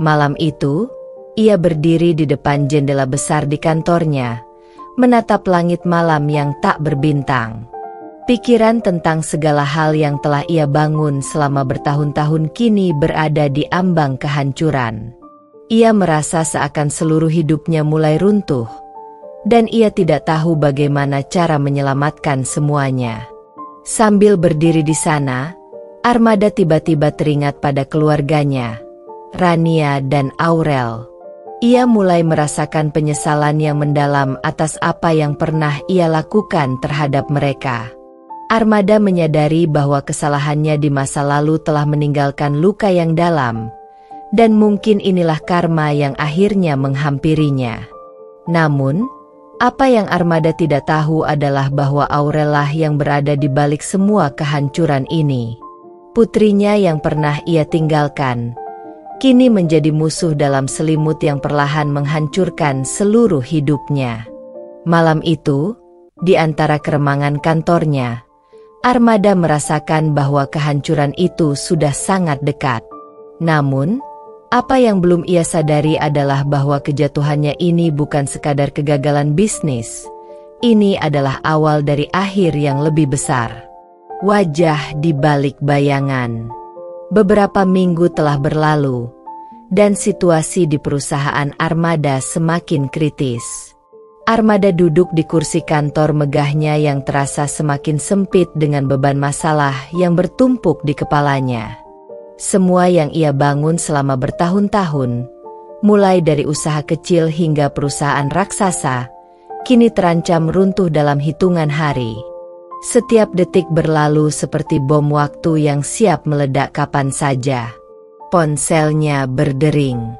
S1: Malam itu, Ia berdiri di depan jendela besar di kantornya, menatap langit malam yang tak berbintang. Pikiran tentang segala hal yang telah ia bangun selama bertahun-tahun kini berada di ambang kehancuran. Ia merasa seakan seluruh hidupnya mulai runtuh, dan ia tidak tahu bagaimana cara menyelamatkan semuanya. Sambil berdiri di sana, Armada tiba-tiba teringat pada keluarganya, Rania dan Aurel. Ia mulai merasakan penyesalan yang mendalam atas apa yang pernah ia lakukan terhadap mereka. Armada menyadari bahwa kesalahannya di masa lalu telah meninggalkan luka yang dalam, dan mungkin inilah karma yang akhirnya menghampirinya. Namun, apa yang Armada tidak tahu adalah bahwa Aurel lah yang berada di balik semua kehancuran ini. Putrinya yang pernah ia tinggalkan kini menjadi musuh dalam selimut yang perlahan menghancurkan seluruh hidupnya. Malam itu, di antara keremangan kantornya, Armada merasakan bahwa kehancuran itu sudah sangat dekat. Namun, apa yang belum ia sadari adalah bahwa kejatuhannya ini bukan sekadar kegagalan bisnis. Ini adalah awal dari akhir yang lebih besar. Wajah di balik bayangan. Beberapa minggu telah berlalu, dan situasi di perusahaan Armada semakin kritis. Armada duduk di kursi kantor megahnya yang terasa semakin sempit dengan beban masalah yang bertumpuk di kepalanya. Semua yang ia bangun selama bertahun-tahun, mulai dari usaha kecil hingga perusahaan raksasa, kini terancam runtuh dalam hitungan hari. Setiap detik berlalu seperti bom waktu yang siap meledak kapan saja. Ponselnya berdering.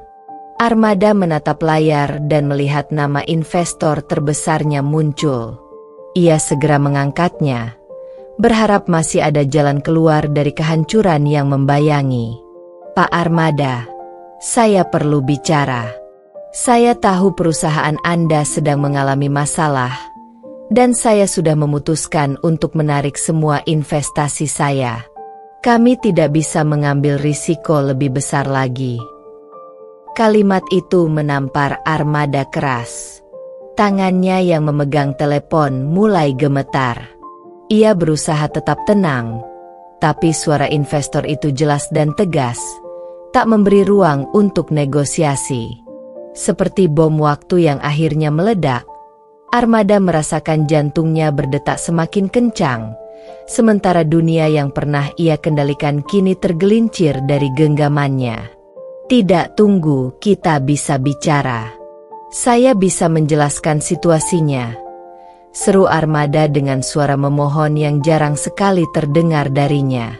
S1: Armada menatap layar dan melihat nama investor terbesarnya muncul. Ia segera mengangkatnya, berharap masih ada jalan keluar dari kehancuran yang membayangi. Pak Armada, saya perlu bicara. Saya tahu perusahaan Anda sedang mengalami masalah, dan saya sudah memutuskan untuk menarik semua investasi saya. Kami tidak bisa mengambil risiko lebih besar lagi. Kalimat itu menampar Armada keras. Tangannya yang memegang telepon mulai gemetar. Ia berusaha tetap tenang, tapi suara investor itu jelas dan tegas, tak memberi ruang untuk negosiasi. Seperti bom waktu yang akhirnya meledak, Armada merasakan jantungnya berdetak semakin kencang, sementara dunia yang pernah ia kendalikan kini tergelincir dari genggamannya. Tidak, tunggu, kita bisa bicara. Saya bisa menjelaskan situasinya, seru Armada dengan suara memohon yang jarang sekali terdengar darinya.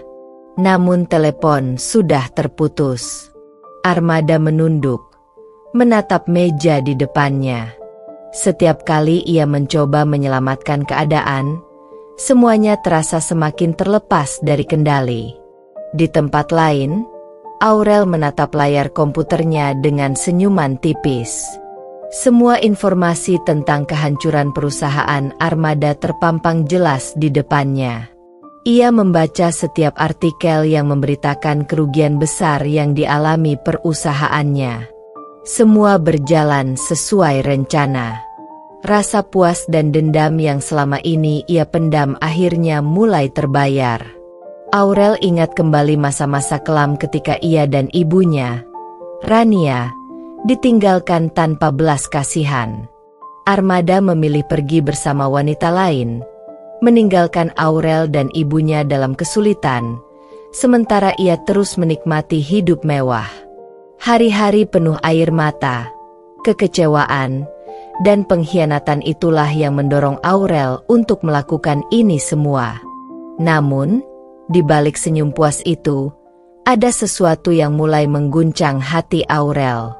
S1: Namun telepon sudah terputus. Armada menunduk, menatap meja di depannya. Setiap kali ia mencoba menyelamatkan keadaan, semuanya terasa semakin terlepas dari kendali. Di tempat lain, Aurel menatap layar komputernya dengan senyuman tipis. Semua informasi tentang kehancuran perusahaan Armada terpampang jelas di depannya. Ia membaca setiap artikel yang memberitakan kerugian besar yang dialami perusahaannya. Semua berjalan sesuai rencana. Rasa puas dan dendam yang selama ini ia pendam akhirnya mulai terbayar. Aurel ingat kembali masa-masa kelam ketika ia dan ibunya, Rania, ditinggalkan tanpa belas kasihan. Armada memilih pergi bersama wanita lain, meninggalkan Aurel dan ibunya dalam kesulitan, sementara ia terus menikmati hidup mewah. Hari-hari penuh air mata, kekecewaan, dan pengkhianatan itulah yang mendorong Aurel untuk melakukan ini semua. Namun, di balik senyum puas itu, ada sesuatu yang mulai mengguncang hati Aurel.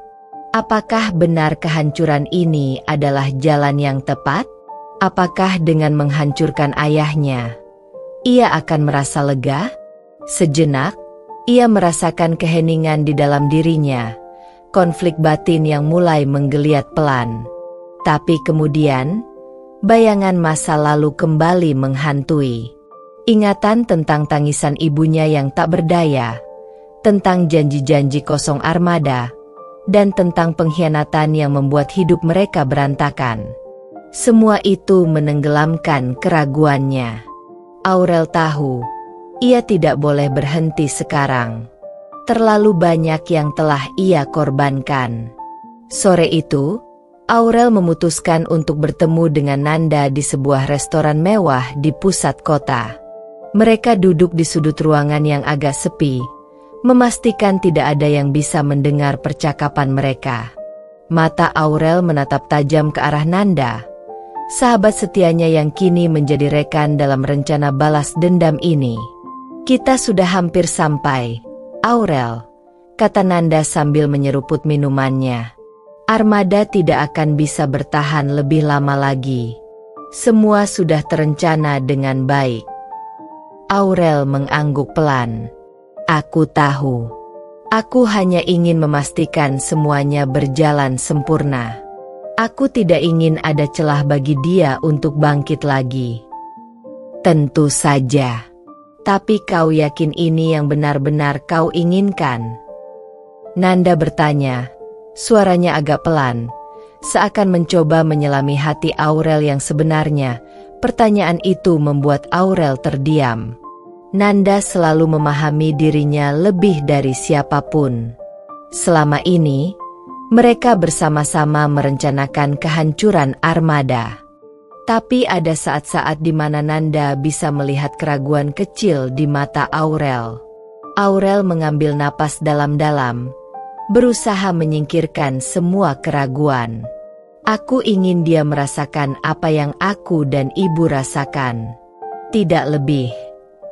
S1: Apakah benar kehancuran ini adalah jalan yang tepat? Apakah dengan menghancurkan ayahnya, ia akan merasa lega? Sejenak, ia merasakan keheningan di dalam dirinya, konflik batin yang mulai menggeliat pelan. Tapi kemudian, bayangan masa lalu kembali menghantui. Ingatan tentang tangisan ibunya yang tak berdaya, tentang janji-janji kosong Armada, dan tentang pengkhianatan yang membuat hidup mereka berantakan. Semua itu menenggelamkan keraguannya. Aurel tahu, ia tidak boleh berhenti sekarang. Terlalu banyak yang telah ia korbankan. Sore itu, Aurel memutuskan untuk bertemu dengan Nanda di sebuah restoran mewah di pusat kota. Mereka duduk di sudut ruangan yang agak sepi, memastikan tidak ada yang bisa mendengar percakapan mereka. Mata Aurel menatap tajam ke arah Nanda, sahabat setianya yang kini menjadi rekan dalam rencana balas dendam ini. "Kita sudah hampir sampai, Aurel," kata Nanda sambil menyeruput minumannya. "Armada tidak akan bisa bertahan lebih lama lagi. Semua sudah terencana dengan baik." Aurel mengangguk pelan. "Aku tahu. Aku hanya ingin memastikan semuanya berjalan sempurna. Aku tidak ingin ada celah bagi dia untuk bangkit lagi." "Tentu saja. Tapi kau yakin ini yang benar-benar kau inginkan?" Nanda bertanya, suaranya agak pelan, seakan mencoba menyelami hati Aurel yang sebenarnya. Pertanyaan itu membuat Aurel terdiam. Nanda selalu memahami dirinya lebih dari siapapun. Selama ini, mereka bersama-sama merencanakan kehancuran Armada. Tapi ada saat-saat di mana Nanda bisa melihat keraguan kecil di mata Aurel. Aurel mengambil napas dalam-dalam, berusaha menyingkirkan semua keraguan. "Aku ingin dia merasakan apa yang aku dan ibu rasakan. Tidak lebih,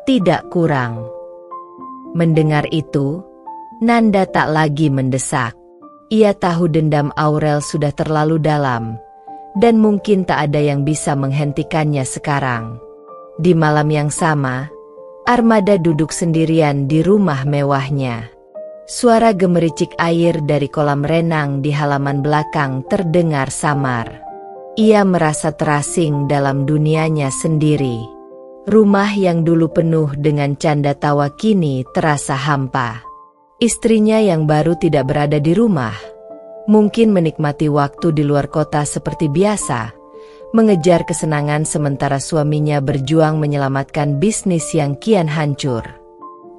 S1: tidak kurang." Mendengar itu, Nanda tak lagi mendesak. Ia tahu dendam Aurel sudah terlalu dalam, dan mungkin tak ada yang bisa menghentikannya sekarang. Di malam yang sama, Armada duduk sendirian di rumah mewahnya. Suara gemericik air dari kolam renang di halaman belakang terdengar samar. Ia merasa terasing dalam dunianya sendiri. Rumah yang dulu penuh dengan canda tawa kini terasa hampa. Istrinya yang baru tidak berada di rumah. Mungkin menikmati waktu di luar kota seperti biasa, mengejar kesenangan sementara suaminya berjuang menyelamatkan bisnis yang kian hancur.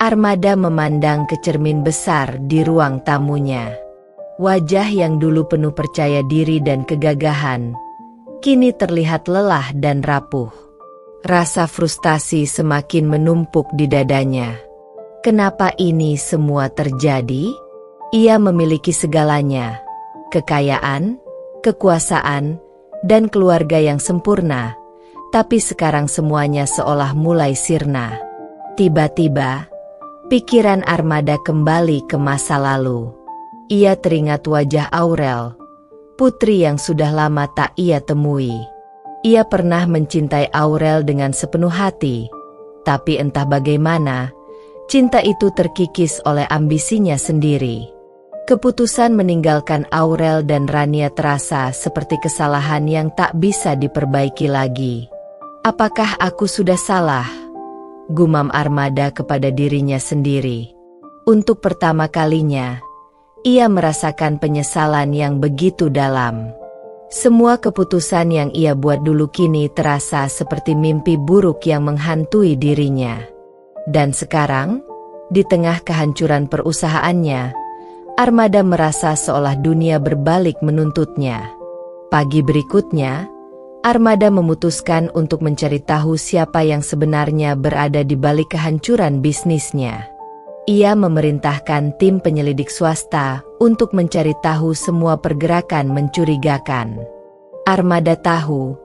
S1: Armada memandang ke cermin besar di ruang tamunya. Wajah yang dulu penuh percaya diri dan kegagahan, kini terlihat lelah dan rapuh. Rasa frustasi semakin menumpuk di dadanya. Kenapa ini semua terjadi? Ia memiliki segalanya. Kekayaan, kekuasaan, dan keluarga yang sempurna, tapi sekarang semuanya seolah mulai sirna. Tiba-tiba, pikiran Armada kembali ke masa lalu. Ia teringat wajah Aurel, putri yang sudah lama tak ia temui. Ia pernah mencintai Aurel dengan sepenuh hati, tapi entah bagaimana, cinta itu terkikis oleh ambisinya sendiri. Keputusan meninggalkan Aurel dan Rania terasa seperti kesalahan yang tak bisa diperbaiki lagi. "Apakah aku sudah salah?" gumam Armada kepada dirinya sendiri. Untuk pertama kalinya, ia merasakan penyesalan yang begitu dalam. Semua keputusan yang ia buat dulu kini terasa seperti mimpi buruk yang menghantui dirinya. Dan sekarang, di tengah kehancuran perusahaannya, Armada merasa seolah dunia berbalik menuntutnya. Pagi berikutnya, Armada memutuskan untuk mencari tahu siapa yang sebenarnya berada di balik kehancuran bisnisnya. Ia memerintahkan tim penyelidik swasta untuk mencari tahu semua pergerakan mencurigakan. Armada tahu,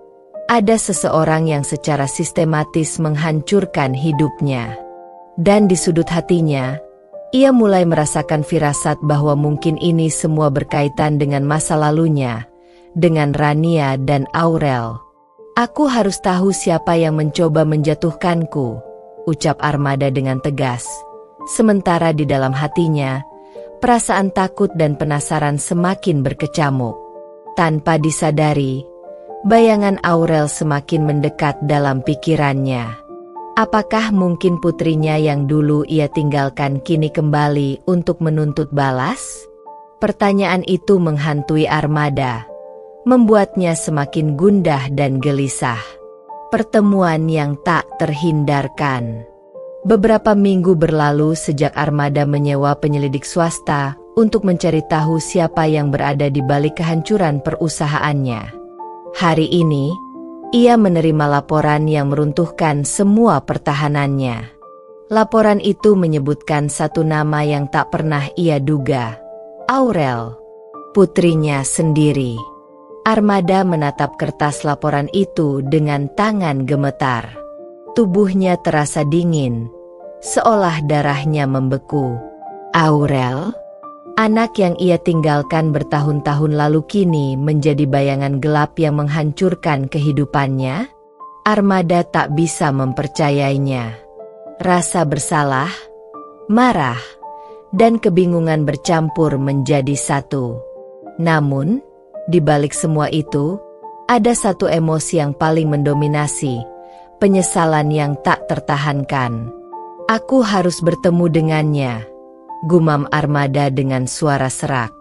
S1: ada seseorang yang secara sistematis menghancurkan hidupnya. Dan di sudut hatinya, ia mulai merasakan firasat bahwa mungkin ini semua berkaitan dengan masa lalunya, dengan Rania dan Aurel. "Aku harus tahu siapa yang mencoba menjatuhkanku," ucap Armada dengan tegas. Sementara di dalam hatinya, perasaan takut dan penasaran semakin berkecamuk. Tanpa disadari, bayangan Aurel semakin mendekat dalam pikirannya. Apakah mungkin putrinya yang dulu ia tinggalkan kini kembali untuk menuntut balas? Pertanyaan itu menghantui Armada, membuatnya semakin gundah dan gelisah. Pertemuan yang tak terhindarkan. Beberapa minggu berlalu sejak Armada menyewa penyelidik swasta untuk mencari tahu siapa yang berada di balik kehancuran perusahaannya. Hari ini, ia menerima laporan yang meruntuhkan semua pertahanannya. Laporan itu menyebutkan satu nama yang tak pernah ia duga, Aurel, putrinya sendiri. Armada menatap kertas laporan itu dengan tangan gemetar. Tubuhnya terasa dingin, seolah darahnya membeku. Aurel, anak yang ia tinggalkan bertahun-tahun lalu kini menjadi bayangan gelap yang menghancurkan kehidupannya. Armada tak bisa mempercayainya. Rasa bersalah, marah, dan kebingungan bercampur menjadi satu. Namun, di balik semua itu, ada satu emosi yang paling mendominasi, penyesalan yang tak tertahankan. Aku harus bertemu dengannya, gumam Armada dengan suara serak.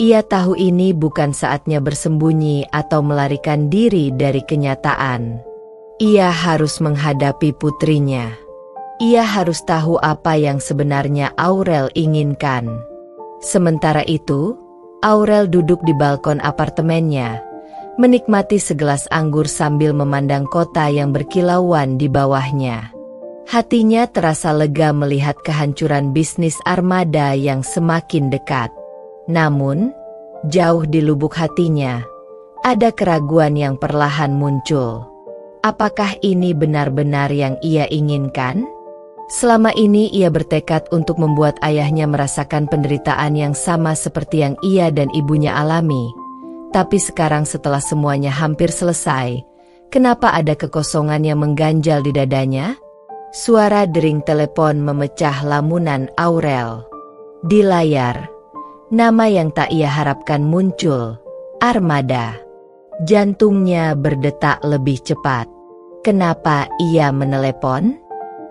S1: Ia tahu ini bukan saatnya bersembunyi atau melarikan diri dari kenyataan. Ia harus menghadapi putrinya. Ia harus tahu apa yang sebenarnya Aurel inginkan. Sementara itu, Aurel duduk di balkon apartemennya, menikmati segelas anggur sambil memandang kota yang berkilauan di bawahnya. Hatinya terasa lega melihat kehancuran bisnis Armada yang semakin dekat. Namun, jauh di lubuk hatinya, ada keraguan yang perlahan muncul. Apakah ini benar-benar yang ia inginkan? Selama ini ia bertekad untuk membuat ayahnya merasakan penderitaan yang sama seperti yang ia dan ibunya alami. Tapi sekarang setelah semuanya hampir selesai, kenapa ada kekosongan yang mengganjal di dadanya? Suara dering telepon memecah lamunan Aurel. Di layar, nama yang tak ia harapkan muncul, Armada. Jantungnya berdetak lebih cepat. Kenapa ia menelepon?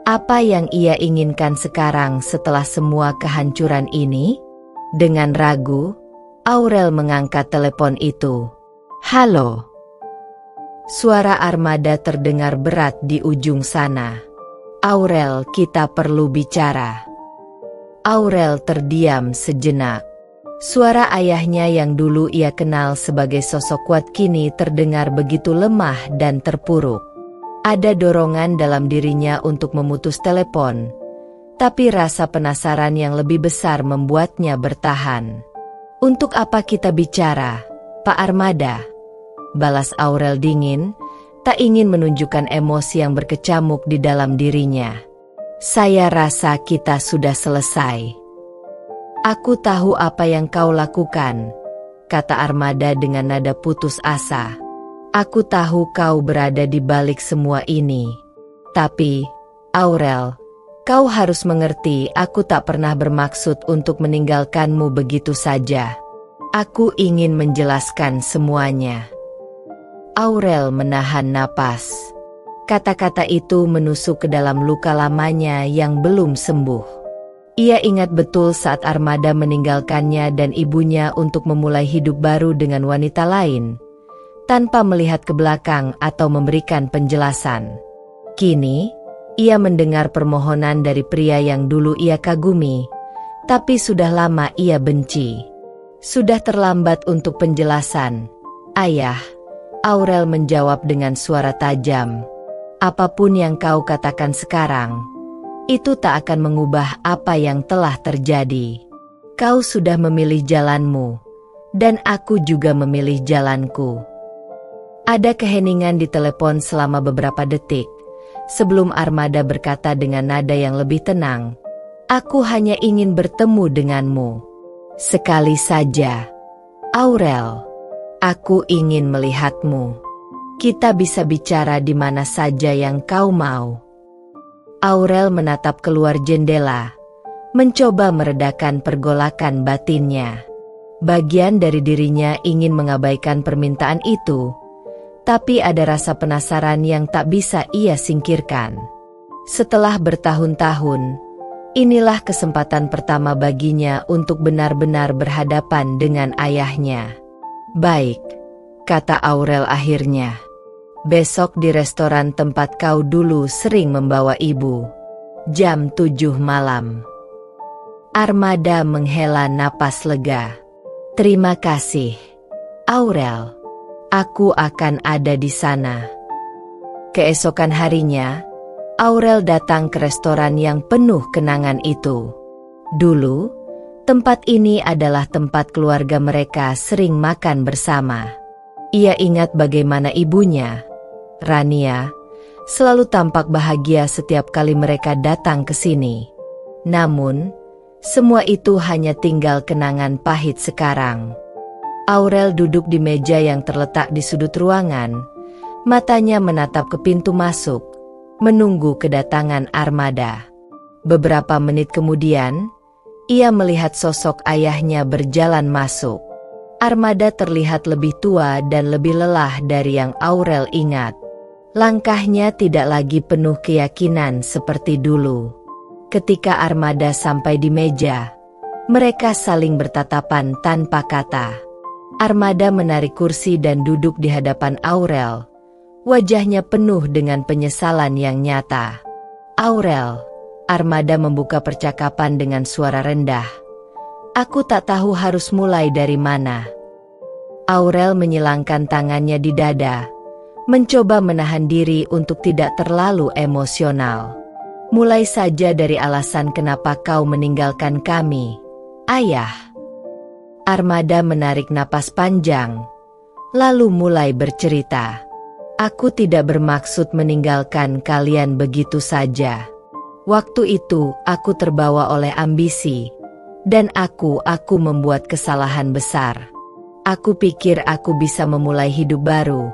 S1: Apa yang ia inginkan sekarang setelah semua kehancuran ini? Dengan ragu, Aurel mengangkat telepon itu. Halo. Suara Armada terdengar berat di ujung sana. Aurel, kita perlu bicara. Aurel terdiam sejenak. Suara ayahnya yang dulu ia kenal sebagai sosok kuat kini terdengar begitu lemah dan terpuruk. Ada dorongan dalam dirinya untuk memutus telepon, tapi rasa penasaran yang lebih besar membuatnya bertahan. Untuk apa kita bicara, Pak Armada? Balas Aurel dingin, tak ingin menunjukkan emosi yang berkecamuk di dalam dirinya. Saya rasa kita sudah selesai. Aku tahu apa yang kau lakukan, kata Armada dengan nada putus asa. Aku tahu kau berada di balik semua ini. Tapi, Aurel, kau harus mengerti aku tak pernah bermaksud untuk meninggalkanmu begitu saja. Aku ingin menjelaskan semuanya. Aurel menahan napas. Kata-kata itu menusuk ke dalam luka lamanya yang belum sembuh. Ia ingat betul saat Armada meninggalkannya dan ibunya untuk memulai hidup baru dengan wanita lain, tanpa melihat ke belakang atau memberikan penjelasan. Kini, ia mendengar permohonan dari pria yang dulu ia kagumi, tapi sudah lama ia benci. Sudah terlambat untuk penjelasan, Ayah. Aurel menjawab dengan suara tajam. Apapun yang kau katakan sekarang, itu tak akan mengubah apa yang telah terjadi. Kau sudah memilih jalanmu, dan aku juga memilih jalanku. Ada keheningan di telepon selama beberapa detik, sebelum Armada berkata dengan nada yang lebih tenang, Aku hanya ingin bertemu denganmu. Sekali saja. Aurel, aku ingin melihatmu. Kita bisa bicara di mana saja yang kau mau. Aurel menatap keluar jendela, mencoba meredakan pergolakan batinnya. Bagian dari dirinya ingin mengabaikan permintaan itu, tapi ada rasa penasaran yang tak bisa ia singkirkan. Setelah bertahun-tahun, Inilah kesempatan pertama baginya untuk benar-benar berhadapan dengan ayahnya. "Baik," kata Aurel akhirnya. "Besok di restoran tempat kau dulu sering membawa ibu. Jam 7 malam." Armada menghela napas lega. "Terima kasih, Aurel. Aku akan ada di sana." Keesokan harinya, Aurel datang ke restoran yang penuh kenangan itu. Dulu, tempat ini adalah tempat keluarga mereka sering makan bersama. Ia ingat bagaimana ibunya, Rania, selalu tampak bahagia setiap kali mereka datang ke sini. Namun, semua itu hanya tinggal kenangan pahit sekarang. Aurel duduk di meja yang terletak di sudut ruangan, matanya menatap ke pintu masuk, menunggu kedatangan Armada. Beberapa menit kemudian, ia melihat sosok ayahnya berjalan masuk. Armada terlihat lebih tua dan lebih lelah dari yang Aurel ingat. Langkahnya tidak lagi penuh keyakinan seperti dulu. Ketika Armada sampai di meja, mereka saling bertatapan tanpa kata. Armada menarik kursi dan duduk di hadapan Aurel. Wajahnya penuh dengan penyesalan yang nyata. "Aurel," Armada membuka percakapan dengan suara rendah. "Aku tak tahu harus mulai dari mana." Aurel menyilangkan tangannya di dada, mencoba menahan diri untuk tidak terlalu emosional. "Mulai saja dari alasan kenapa kau meninggalkan kami, Ayah." Armada menarik napas panjang, lalu mulai bercerita. "Aku tidak bermaksud meninggalkan kalian begitu saja. Waktu itu aku terbawa oleh ambisi, dan aku membuat kesalahan besar. Aku pikir aku bisa memulai hidup baru,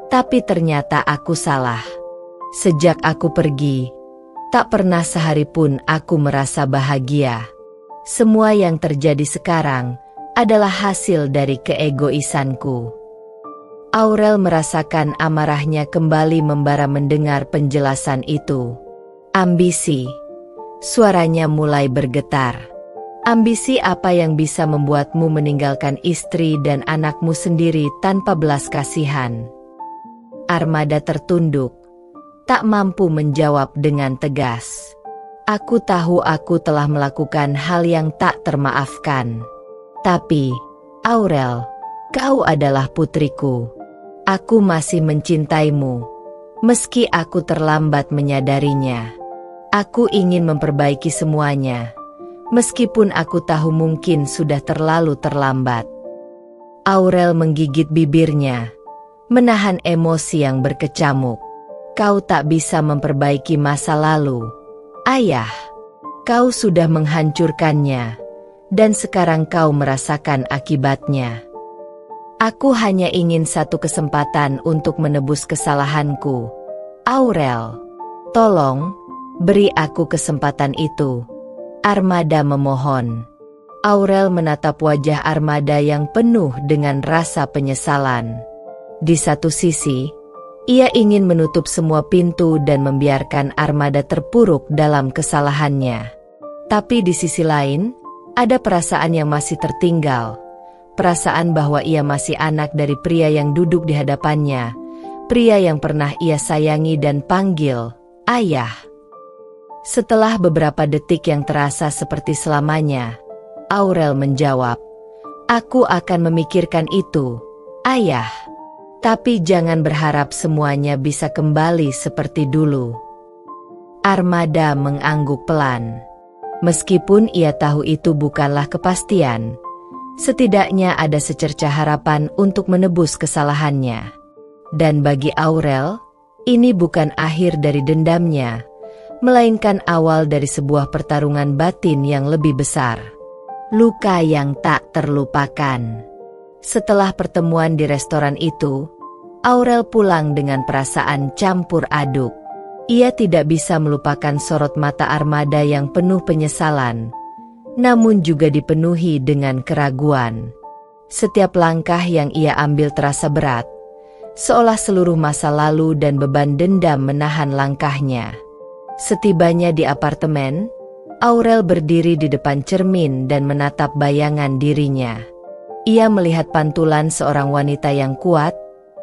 S1: tapi ternyata aku salah. Sejak aku pergi, tak pernah sehari pun aku merasa bahagia. Semua yang terjadi sekarang adalah hasil dari keegoisanku." Aurel merasakan amarahnya kembali membara mendengar penjelasan itu. "Ambisi." Suaranya mulai bergetar. "Ambisi apa yang bisa membuatmu meninggalkan istri dan anakmu sendiri tanpa belas kasihan?" Armada tertunduk, tak mampu menjawab dengan tegas. "Aku tahu aku telah melakukan hal yang tak termaafkan. Tapi, Aurel, kau adalah putriku. Aku masih mencintaimu, meski aku terlambat menyadarinya. Aku ingin memperbaiki semuanya, meskipun aku tahu mungkin sudah terlalu terlambat." Aurel menggigit bibirnya, menahan emosi yang berkecamuk. "Kau tak bisa memperbaiki masa lalu, Ayah. Kau sudah menghancurkannya, dan sekarang kau merasakan akibatnya. Aku hanya ingin satu kesempatan untuk menebus kesalahanku. Aurel, tolong, beri aku kesempatan itu." Armada memohon. Aurel menatap wajah Armada yang penuh dengan rasa penyesalan. Di satu sisi, ia ingin menutup semua pintu dan membiarkan Armada terpuruk dalam kesalahannya. Tapi di sisi lain, ada perasaan yang masih tertinggal. Perasaan bahwa ia masih anak dari pria yang duduk di hadapannya, pria yang pernah ia sayangi dan panggil Ayah. Setelah beberapa detik yang terasa seperti selamanya, Aurel menjawab, "Aku akan memikirkan itu, Ayah. Tapi jangan berharap semuanya bisa kembali seperti dulu." Armada mengangguk pelan. Meskipun ia tahu itu bukanlah kepastian, setidaknya ada secercah harapan untuk menebus kesalahannya. Dan bagi Aurel, ini bukan akhir dari dendamnya, melainkan awal dari sebuah pertarungan batin yang lebih besar. Luka yang tak terlupakan. Setelah pertemuan di restoran itu, Aurel pulang dengan perasaan campur aduk. Ia tidak bisa melupakan sorot mata Armada yang penuh penyesalan, namun juga dipenuhi dengan keraguan. Setiap langkah yang ia ambil terasa berat, seolah seluruh masa lalu dan beban dendam menahan langkahnya. Setibanya di apartemen, Aurel berdiri di depan cermin dan menatap bayangan dirinya. Ia melihat pantulan seorang wanita yang kuat,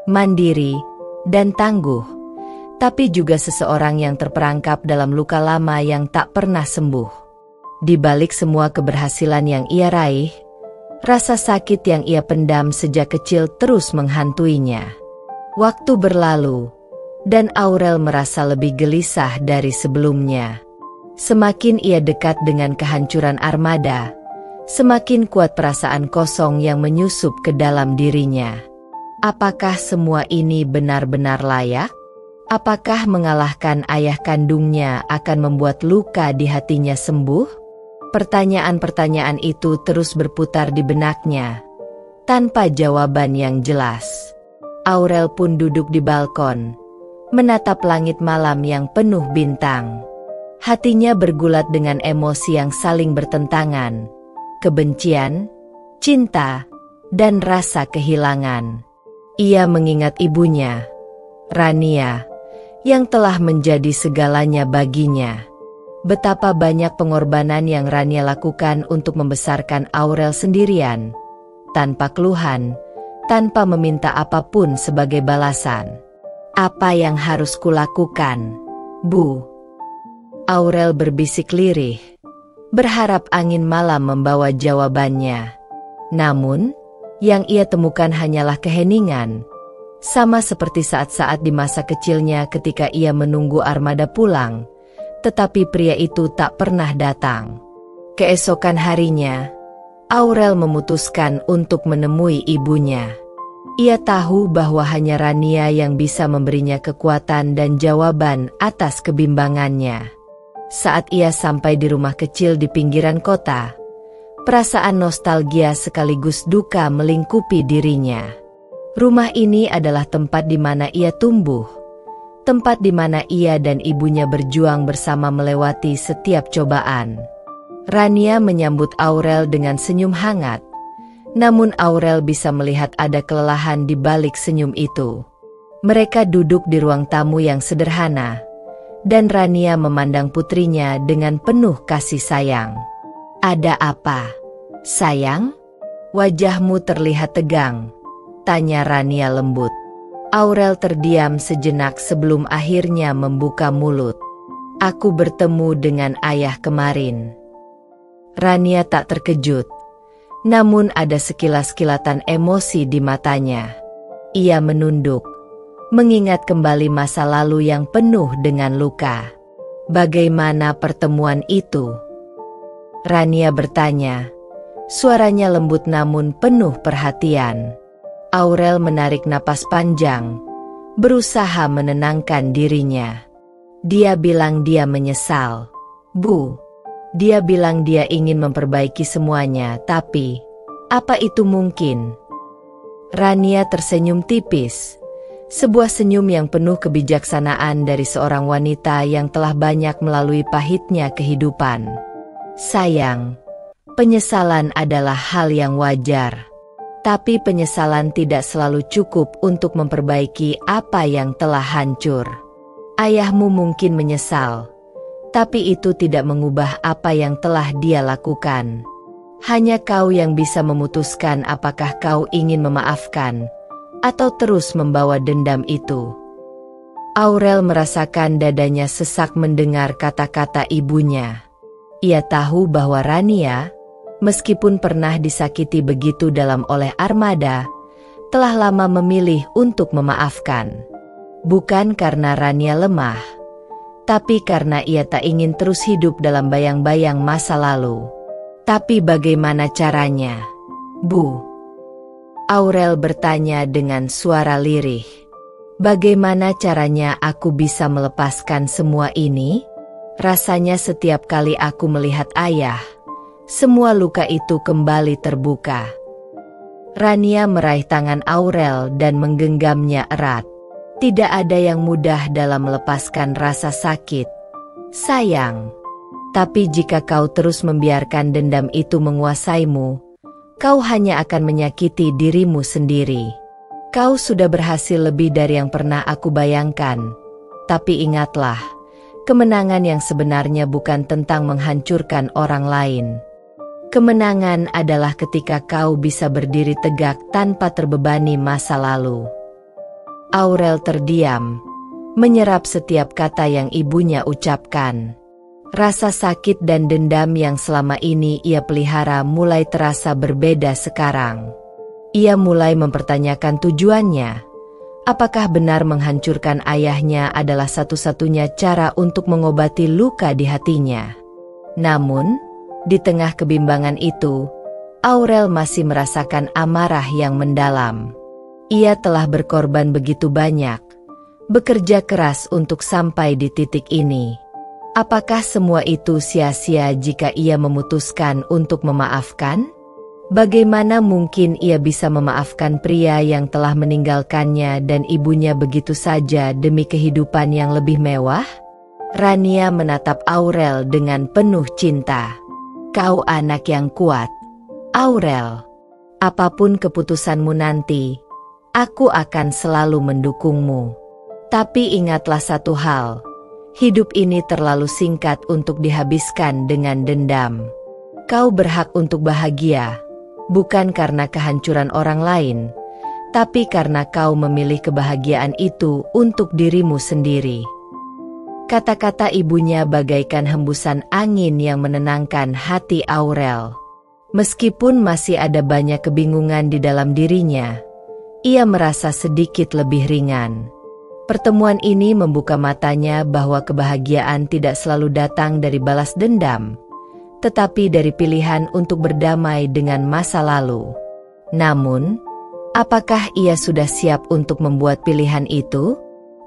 S1: mandiri, dan tangguh, tapi juga seseorang yang terperangkap dalam luka lama yang tak pernah sembuh. Di balik semua keberhasilan yang ia raih, rasa sakit yang ia pendam sejak kecil terus menghantuinya. Waktu berlalu, dan Aurel merasa lebih gelisah dari sebelumnya. Semakin ia dekat dengan kehancuran armada, semakin kuat perasaan kosong yang menyusup ke dalam dirinya. Apakah semua ini benar-benar layak? Apakah mengalahkan ayah kandungnya akan membuat luka di hatinya sembuh? Pertanyaan-pertanyaan itu terus berputar di benaknya, tanpa jawaban yang jelas. Aurel pun duduk di balkon, menatap langit malam yang penuh bintang. Hatinya bergulat dengan emosi yang saling bertentangan, kebencian, cinta, dan rasa kehilangan. Ia mengingat ibunya, Rania, yang telah menjadi segalanya baginya. Betapa banyak pengorbanan yang Rania lakukan untuk membesarkan Aurel sendirian, tanpa keluhan, tanpa meminta apapun sebagai balasan. Apa yang harus kulakukan, Bu? Aurel berbisik lirih, berharap angin malam membawa jawabannya. Namun, yang ia temukan hanyalah keheningan, sama seperti saat-saat di masa kecilnya ketika ia menunggu armada pulang, tetapi pria itu tak pernah datang. Keesokan harinya, Aurel memutuskan untuk menemui ibunya. Ia tahu bahwa hanya Rania yang bisa memberinya kekuatan dan jawaban atas kebimbangannya. Saat ia sampai di rumah kecil di pinggiran kota, perasaan nostalgia sekaligus duka melingkupi dirinya. Rumah ini adalah tempat di mana ia tumbuh, tempat di mana ia dan ibunya berjuang bersama melewati setiap cobaan. Rania menyambut Aurel dengan senyum hangat, namun Aurel bisa melihat ada kelelahan di balik senyum itu. Mereka duduk di ruang tamu yang sederhana, dan Rania memandang putrinya dengan penuh kasih sayang. "Ada apa, sayang? Wajahmu terlihat tegang," tanya Rania lembut. Aurel terdiam sejenak sebelum akhirnya membuka mulut. "Aku bertemu dengan ayah kemarin." Rania tak terkejut, namun ada sekilas-kilatan emosi di matanya. Ia menunduk, mengingat kembali masa lalu yang penuh dengan luka. "Bagaimana pertemuan itu?" Rania bertanya, suaranya lembut namun penuh perhatian. Aurel menarik napas panjang, berusaha menenangkan dirinya. Dia bilang dia menyesal, Bu. Dia bilang dia ingin memperbaiki semuanya, tapi apa itu mungkin? Rania tersenyum tipis, sebuah senyum yang penuh kebijaksanaan dari seorang wanita yang telah banyak melalui pahitnya kehidupan. "Sayang, penyesalan adalah hal yang wajar. Tapi penyesalan tidak selalu cukup untuk memperbaiki apa yang telah hancur. Ayahmu mungkin menyesal, tapi itu tidak mengubah apa yang telah dia lakukan. Hanya kau yang bisa memutuskan apakah kau ingin memaafkan atau terus membawa dendam itu." Aurel merasakan dadanya sesak mendengar kata-kata ibunya. Ia tahu bahwa Rania, meskipun pernah disakiti begitu dalam oleh armada, telah lama memilih untuk memaafkan. Bukan karena Rania lemah, tapi karena ia tak ingin terus hidup dalam bayang-bayang masa lalu. "Tapi bagaimana caranya, Bu?" Aurel bertanya dengan suara lirih. "Bagaimana caranya aku bisa melepaskan semua ini? Rasanya setiap kali aku melihat ayah, semua luka itu kembali terbuka." Rania meraih tangan Aurel dan menggenggamnya erat. "Tidak ada yang mudah dalam melepaskan rasa sakit, sayang. Tapi jika kau terus membiarkan dendam itu menguasaimu, kau hanya akan menyakiti dirimu sendiri. Kau sudah berhasil lebih dari yang pernah aku bayangkan. Tapi ingatlah, Kemenangan yang sebenarnya bukan tentang menghancurkan orang lain. Kemenangan adalah ketika kau bisa berdiri tegak tanpa terbebani masa lalu. Aurel terdiam, menyerap setiap kata yang ibunya ucapkan. Rasa sakit dan dendam yang selama ini ia pelihara mulai terasa berbeda sekarang. Ia mulai mempertanyakan tujuannya. Apakah benar menghancurkan ayahnya adalah satu-satunya cara untuk mengobati luka di hatinya? Namun, di tengah kebimbangan itu, Aurel masih merasakan amarah yang mendalam. Ia telah berkorban begitu banyak, bekerja keras untuk sampai di titik ini. Apakah semua itu sia-sia jika ia memutuskan untuk memaafkan? Bagaimana mungkin ia bisa memaafkan pria yang telah meninggalkannya dan ibunya begitu saja demi kehidupan yang lebih mewah? Rania menatap Aurel dengan penuh cinta. Kau anak yang kuat, Aurel. Apapun keputusanmu nanti, aku akan selalu mendukungmu. Tapi ingatlah satu hal, hidup ini terlalu singkat untuk dihabiskan dengan dendam. Kau berhak untuk bahagia, bukan karena kehancuran orang lain, tapi karena kau memilih kebahagiaan itu untuk dirimu sendiri. Kata-kata ibunya bagaikan hembusan angin yang menenangkan hati Aurel. Meskipun masih ada banyak kebingungan di dalam dirinya, ia merasa sedikit lebih ringan. Pertemuan ini membuka matanya bahwa kebahagiaan tidak selalu datang dari balas dendam, tetapi dari pilihan untuk berdamai dengan masa lalu. Namun, apakah ia sudah siap untuk membuat pilihan itu?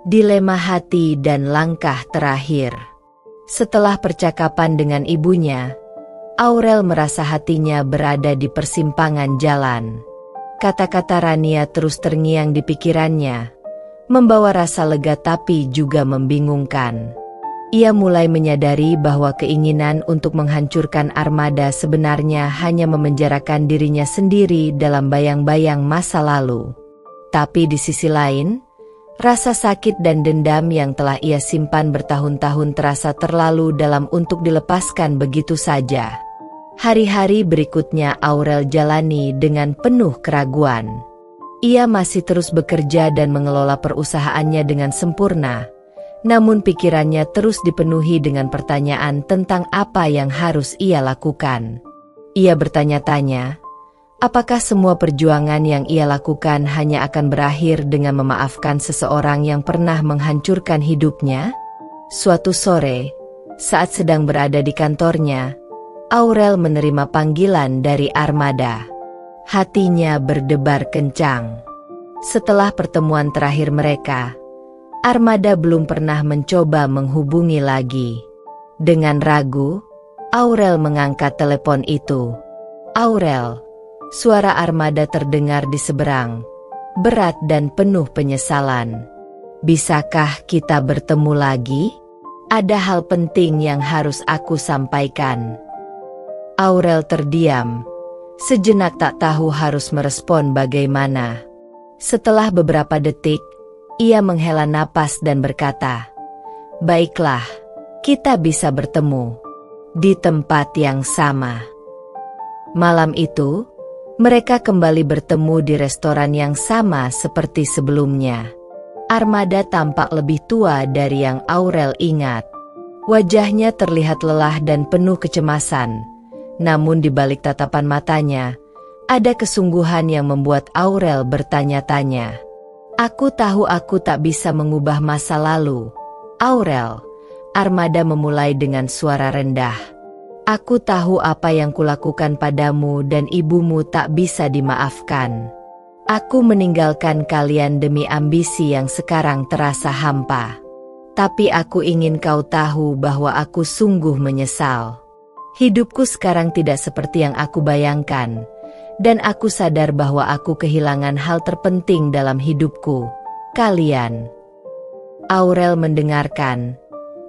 S1: Dilema hati dan langkah terakhir. Setelah percakapan dengan ibunya, Aurel merasa hatinya berada di persimpangan jalan. Kata-kata Rania terus terngiang di pikirannya, membawa rasa lega tapi juga membingungkan. Ia mulai menyadari bahwa keinginan untuk menghancurkan Armada sebenarnya hanya memenjarakan dirinya sendiri dalam bayang-bayang masa lalu. Tapi di sisi lain, rasa sakit dan dendam yang telah ia simpan bertahun-tahun terasa terlalu dalam untuk dilepaskan begitu saja. Hari-hari berikutnya Aurel jalani dengan penuh keraguan. Ia masih terus bekerja dan mengelola perusahaannya dengan sempurna, namun pikirannya terus dipenuhi dengan pertanyaan tentang apa yang harus ia lakukan. Ia bertanya-tanya, apakah semua perjuangan yang ia lakukan hanya akan berakhir dengan memaafkan seseorang yang pernah menghancurkan hidupnya? Suatu sore, saat sedang berada di kantornya, Aurel menerima panggilan dari Armada. Hatinya berdebar kencang. Setelah pertemuan terakhir mereka, Armada belum pernah mencoba menghubungi lagi. Dengan ragu, Aurel mengangkat telepon itu. Aurel. Suara Armada terdengar di seberang, berat dan penuh penyesalan. Bisakah kita bertemu lagi? Ada hal penting yang harus aku sampaikan. Aurel terdiam, sejenak tak tahu harus merespon bagaimana. Setelah beberapa detik, ia menghela napas dan berkata, "Baiklah, kita bisa bertemu di tempat yang sama." Malam itu, mereka kembali bertemu di restoran yang sama seperti sebelumnya. Armada tampak lebih tua dari yang Aurel ingat. Wajahnya terlihat lelah dan penuh kecemasan, namun di balik tatapan matanya, ada kesungguhan yang membuat Aurel bertanya-tanya. "Aku tahu aku tak bisa mengubah masa lalu, Aurel," Armada memulai dengan suara rendah. "Aku tahu apa yang kulakukan padamu dan ibumu tak bisa dimaafkan. Aku meninggalkan kalian demi ambisi yang sekarang terasa hampa. Tapi aku ingin kau tahu bahwa aku sungguh menyesal. Hidupku sekarang tidak seperti yang aku bayangkan, dan aku sadar bahwa aku kehilangan hal terpenting dalam hidupku, kalian." Aurel mendengarkan,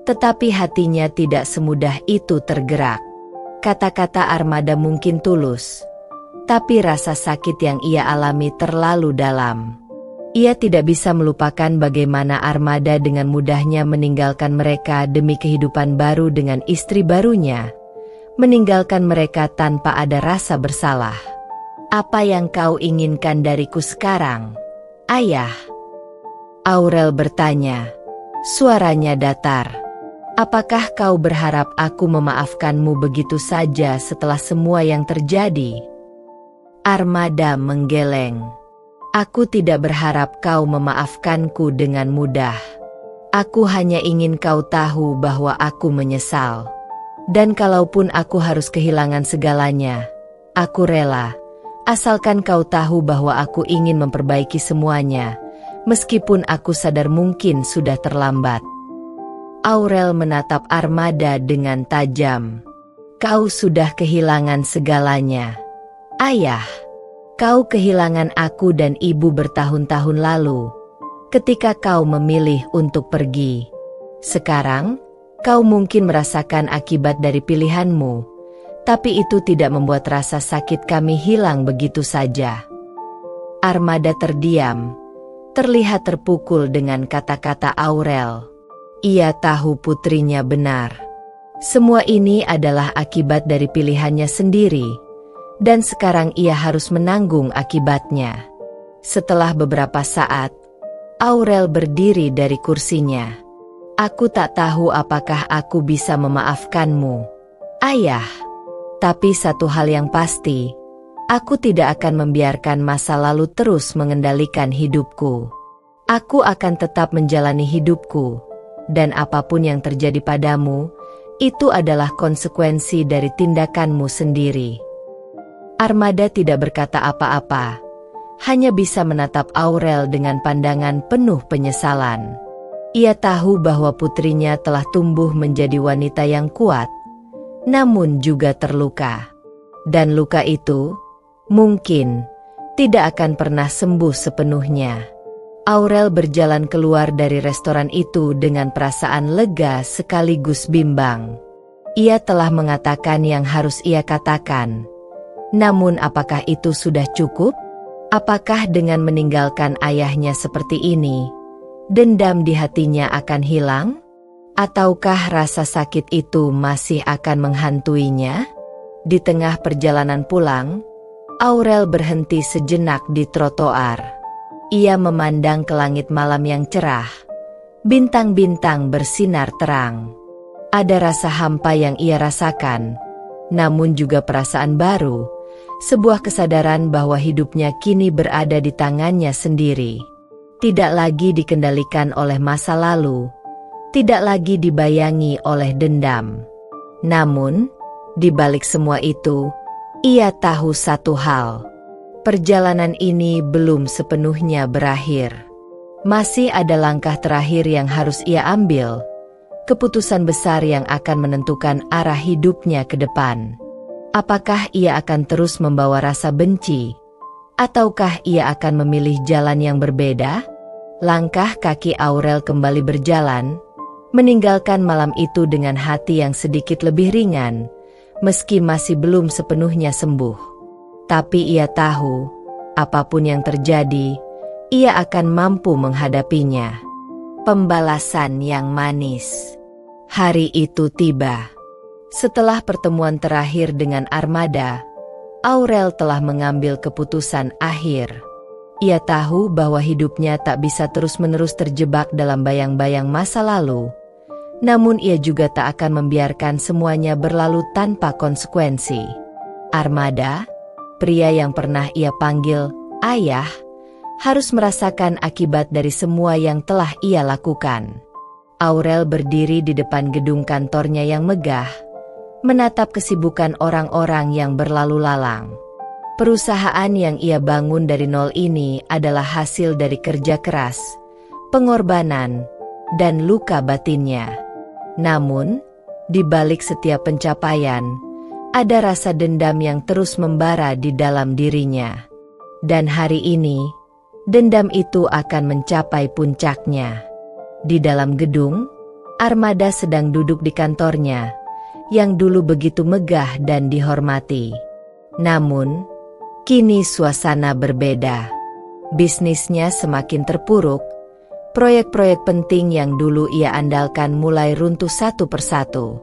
S1: tetapi hatinya tidak semudah itu tergerak. Kata-kata Armada mungkin tulus, tapi rasa sakit yang ia alami terlalu dalam. Ia tidak bisa melupakan bagaimana Armada dengan mudahnya meninggalkan mereka demi kehidupan baru dengan istri barunya, meninggalkan mereka tanpa ada rasa bersalah. "Apa yang kau inginkan dariku sekarang, Ayah?" Aurel bertanya, suaranya datar. "Apakah kau berharap aku memaafkanmu begitu saja setelah semua yang terjadi?" Armada menggeleng. "Aku tidak berharap kau memaafkanku dengan mudah. Aku hanya ingin kau tahu bahwa aku menyesal. Dan kalaupun aku harus kehilangan segalanya, aku rela. Asalkan kau tahu bahwa aku ingin memperbaiki semuanya, meskipun aku sadar mungkin sudah terlambat." Aurel menatap Armada dengan tajam. "Kau sudah kehilangan segalanya, Ayah. Kau kehilangan aku dan ibu bertahun-tahun lalu, ketika kau memilih untuk pergi. Sekarang, kau mungkin merasakan akibat dari pilihanmu, tapi itu tidak membuat rasa sakit kami hilang begitu saja." Armada terdiam, terlihat terpukul dengan kata-kata Aurel. Ia tahu putrinya benar. Semua ini adalah akibat dari pilihannya sendiri, dan sekarang ia harus menanggung akibatnya. Setelah beberapa saat, Aurel berdiri dari kursinya. "Aku tak tahu apakah aku bisa memaafkanmu, Ayah. Tapi satu hal yang pasti, aku tidak akan membiarkan masa lalu terus mengendalikan hidupku. Aku akan tetap menjalani hidupku, dan apapun yang terjadi padamu, itu adalah konsekuensi dari tindakanmu sendiri." Armada tidak berkata apa-apa, hanya bisa menatap Aurel dengan pandangan penuh penyesalan. Ia tahu bahwa putrinya telah tumbuh menjadi wanita yang kuat, namun juga terluka. Dan luka itu, mungkin, tidak akan pernah sembuh sepenuhnya. Aurel berjalan keluar dari restoran itu dengan perasaan lega sekaligus bimbang. Ia telah mengatakan yang harus ia katakan. Namun apakah itu sudah cukup? Apakah dengan meninggalkan ayahnya seperti ini, dendam di hatinya akan hilang? Ataukah rasa sakit itu masih akan menghantuinya? Di tengah perjalanan pulang, Aurel berhenti sejenak di trotoar. Ia memandang ke langit malam yang cerah. Bintang-bintang bersinar terang. Ada rasa hampa yang ia rasakan, namun juga perasaan baru. Sebuah kesadaran bahwa hidupnya kini berada di tangannya sendiri. Tidak lagi dikendalikan oleh masa lalu. Tidak lagi dibayangi oleh dendam. Namun, di balik semua itu, ia tahu satu hal. Perjalanan ini belum sepenuhnya berakhir. Masih ada langkah terakhir yang harus ia ambil. Keputusan besar yang akan menentukan arah hidupnya ke depan. Apakah ia akan terus membawa rasa benci? Ataukah ia akan memilih jalan yang berbeda? Langkah kaki Aurel kembali berjalan, meninggalkan malam itu dengan hati yang sedikit lebih ringan, meski masih belum sepenuhnya sembuh. Tapi ia tahu, apapun yang terjadi, ia akan mampu menghadapinya. Pembalasan yang manis. Hari itu tiba. Setelah pertemuan terakhir dengan Armada, Aurel telah mengambil keputusan akhir. Ia tahu bahwa hidupnya tak bisa terus-menerus terjebak dalam bayang-bayang masa lalu. Namun ia juga tak akan membiarkan semuanya berlalu tanpa konsekuensi. Armada, pria yang pernah ia panggil ayah, harus merasakan akibat dari semua yang telah ia lakukan. Aurel berdiri di depan gedung kantornya yang megah, menatap kesibukan orang-orang yang berlalu lalang. Perusahaan yang ia bangun dari nol ini adalah hasil dari kerja keras, pengorbanan, dan luka batinnya. Namun, di balik setiap pencapaian, ada rasa dendam yang terus membara di dalam dirinya. Dan hari ini, dendam itu akan mencapai puncaknya. Di dalam gedung, Armada sedang duduk di kantornya, yang dulu begitu megah dan dihormati. Namun, kini suasana berbeda. Bisnisnya semakin terpuruk. Proyek-proyek penting yang dulu ia andalkan mulai runtuh satu persatu.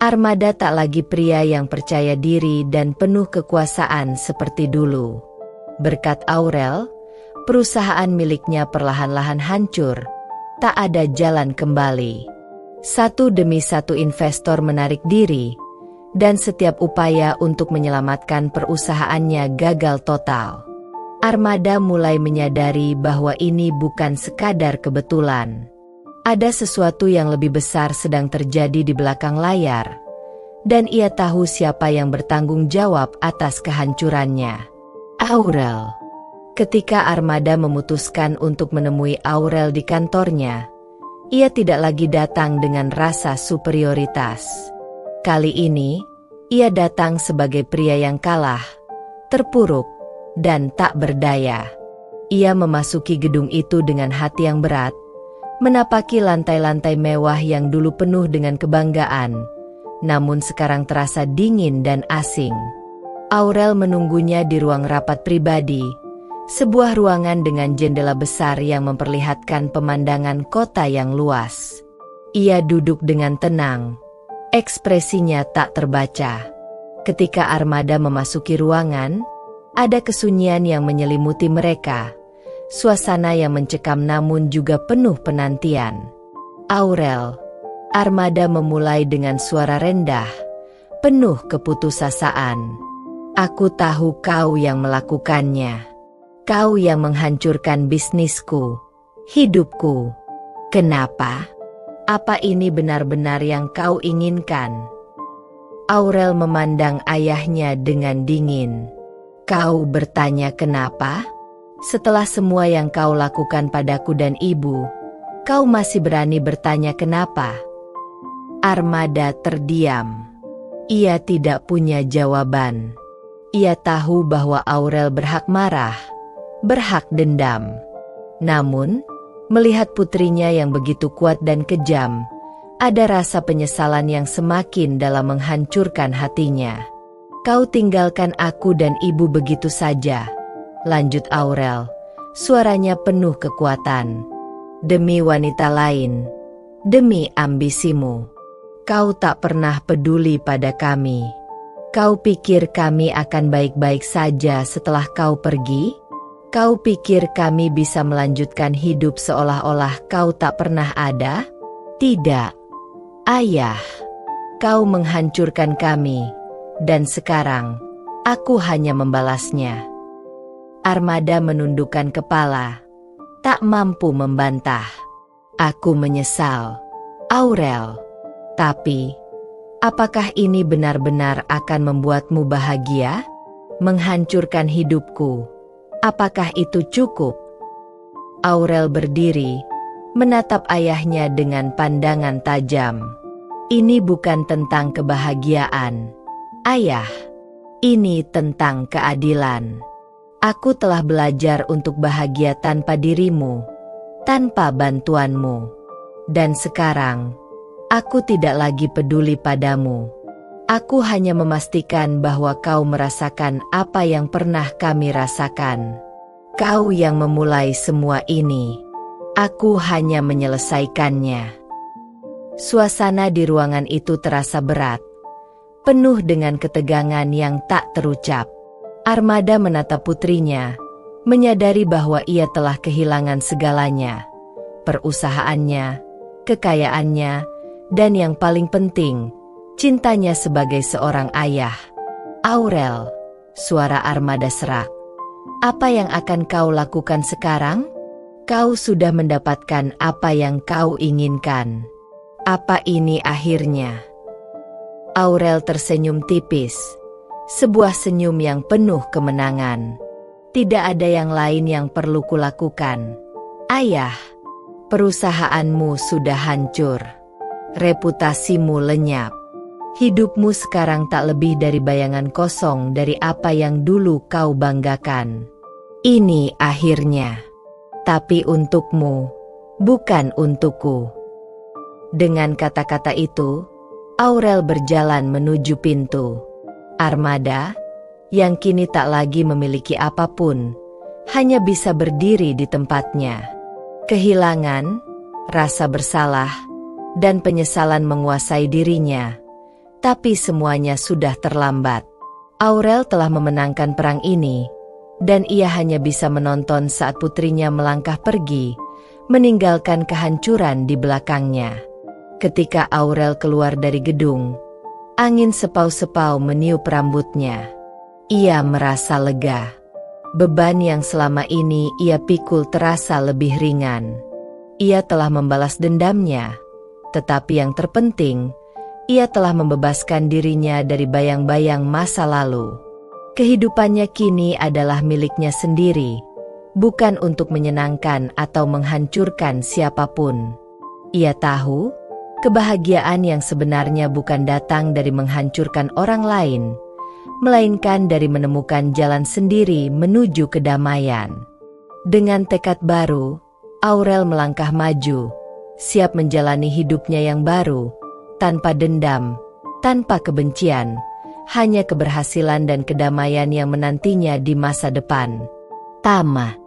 S1: Armada tak lagi pria yang percaya diri dan penuh kekuasaan seperti dulu. Berkat Aurel, perusahaan miliknya perlahan-lahan hancur. Tak ada jalan kembali. Satu demi satu investor menarik diri, dan setiap upaya untuk menyelamatkan perusahaannya gagal total. Armada mulai menyadari bahwa ini bukan sekadar kebetulan. Ada sesuatu yang lebih besar sedang terjadi di belakang layar, dan ia tahu siapa yang bertanggung jawab atas kehancurannya. Aurel. Ketika Armada memutuskan untuk menemui Aurel di kantornya, ia tidak lagi datang dengan rasa superioritas. Kali ini, ia datang sebagai pria yang kalah, terpuruk, dan tak berdaya. Ia memasuki gedung itu dengan hati yang berat, menapaki lantai-lantai mewah yang dulu penuh dengan kebanggaan, namun sekarang terasa dingin dan asing. Aurel menunggunya di ruang rapat pribadi, sebuah ruangan dengan jendela besar yang memperlihatkan pemandangan kota yang luas. Ia duduk dengan tenang, ekspresinya tak terbaca. Ketika Armada memasuki ruangan, ada kesunyian yang menyelimuti mereka. Suasana yang mencekam namun juga penuh penantian. Aurel. Armada memulai dengan suara rendah, penuh keputusasaan. Aku tahu kau yang melakukannya. Kau yang menghancurkan bisnisku, hidupku. Kenapa? Apa ini benar-benar yang kau inginkan? Aurel memandang ayahnya dengan dingin. Kau bertanya kenapa? Setelah semua yang kau lakukan padaku dan ibu, kau masih berani bertanya kenapa? Armada terdiam. Ia tidak punya jawaban. Ia tahu bahwa Aurel berhak marah, berhak dendam. Namun, melihat putrinya yang begitu kuat dan kejam, ada rasa penyesalan yang semakin dalam menghancurkan hatinya. Kau tinggalkan aku dan ibu begitu saja, lanjut Aurel, suaranya penuh kekuatan. Demi wanita lain, demi ambisimu, kau tak pernah peduli pada kami. Kau pikir kami akan baik-baik saja setelah kau pergi? Kau pikir kami bisa melanjutkan hidup seolah-olah kau tak pernah ada? Tidak, ayah. Kau menghancurkan kami, dan sekarang aku hanya membalasnya. Armada menundukkan kepala, tak mampu membantah. Aku menyesal, Aurel. Tapi, apakah ini benar-benar akan membuatmu bahagia? Menghancurkan hidupku, apakah itu cukup? Aurel berdiri, menatap ayahnya dengan pandangan tajam. Ini bukan tentang kebahagiaan, ayah. Ini tentang keadilan. Aku telah belajar untuk bahagia tanpa dirimu, tanpa bantuanmu. Dan sekarang, aku tidak lagi peduli padamu. Aku hanya memastikan bahwa kau merasakan apa yang pernah kami rasakan. Kau yang memulai semua ini. Aku hanya menyelesaikannya. Suasana di ruangan itu terasa berat, penuh dengan ketegangan yang tak terucap. Armada menatap putrinya, menyadari bahwa ia telah kehilangan segalanya. Perusahaannya, kekayaannya, dan yang paling penting, cintanya sebagai seorang ayah. Aurel, suara Armada serak. Apa yang akan kau lakukan sekarang? Kau sudah mendapatkan apa yang kau inginkan. Apa ini akhirnya? Aurel tersenyum tipis, sebuah senyum yang penuh kemenangan. Tidak ada yang lain yang perlu kulakukan. Ayah, perusahaanmu sudah hancur. Reputasimu lenyap. Hidupmu sekarang tak lebih dari bayangan kosong dari apa yang dulu kau banggakan. Ini akhirnya. Tapi untukmu, bukan untukku. Dengan kata-kata itu, Aurel berjalan menuju pintu. Armada, yang kini tak lagi memiliki apapun, hanya bisa berdiri di tempatnya. Kehilangan, rasa bersalah, dan penyesalan menguasai dirinya. Tapi semuanya sudah terlambat. Aurel telah memenangkan perang ini, dan ia hanya bisa menonton saat putrinya melangkah pergi, meninggalkan kehancuran di belakangnya. Ketika Aurel keluar dari gedung, angin sepau-sepau meniup rambutnya. Ia merasa lega. Beban yang selama ini ia pikul terasa lebih ringan. Ia telah membalas dendamnya, tetapi yang terpenting, ia telah membebaskan dirinya dari bayang-bayang masa lalu. Kehidupannya kini adalah miliknya sendiri, bukan untuk menyenangkan atau menghancurkan siapapun. Ia tahu, kebahagiaan yang sebenarnya bukan datang dari menghancurkan orang lain, melainkan dari menemukan jalan sendiri menuju kedamaian. Dengan tekad baru, Aurel melangkah maju, siap menjalani hidupnya yang baru, tanpa dendam, tanpa kebencian, hanya keberhasilan dan kedamaian yang menantinya di masa depan. Tamat.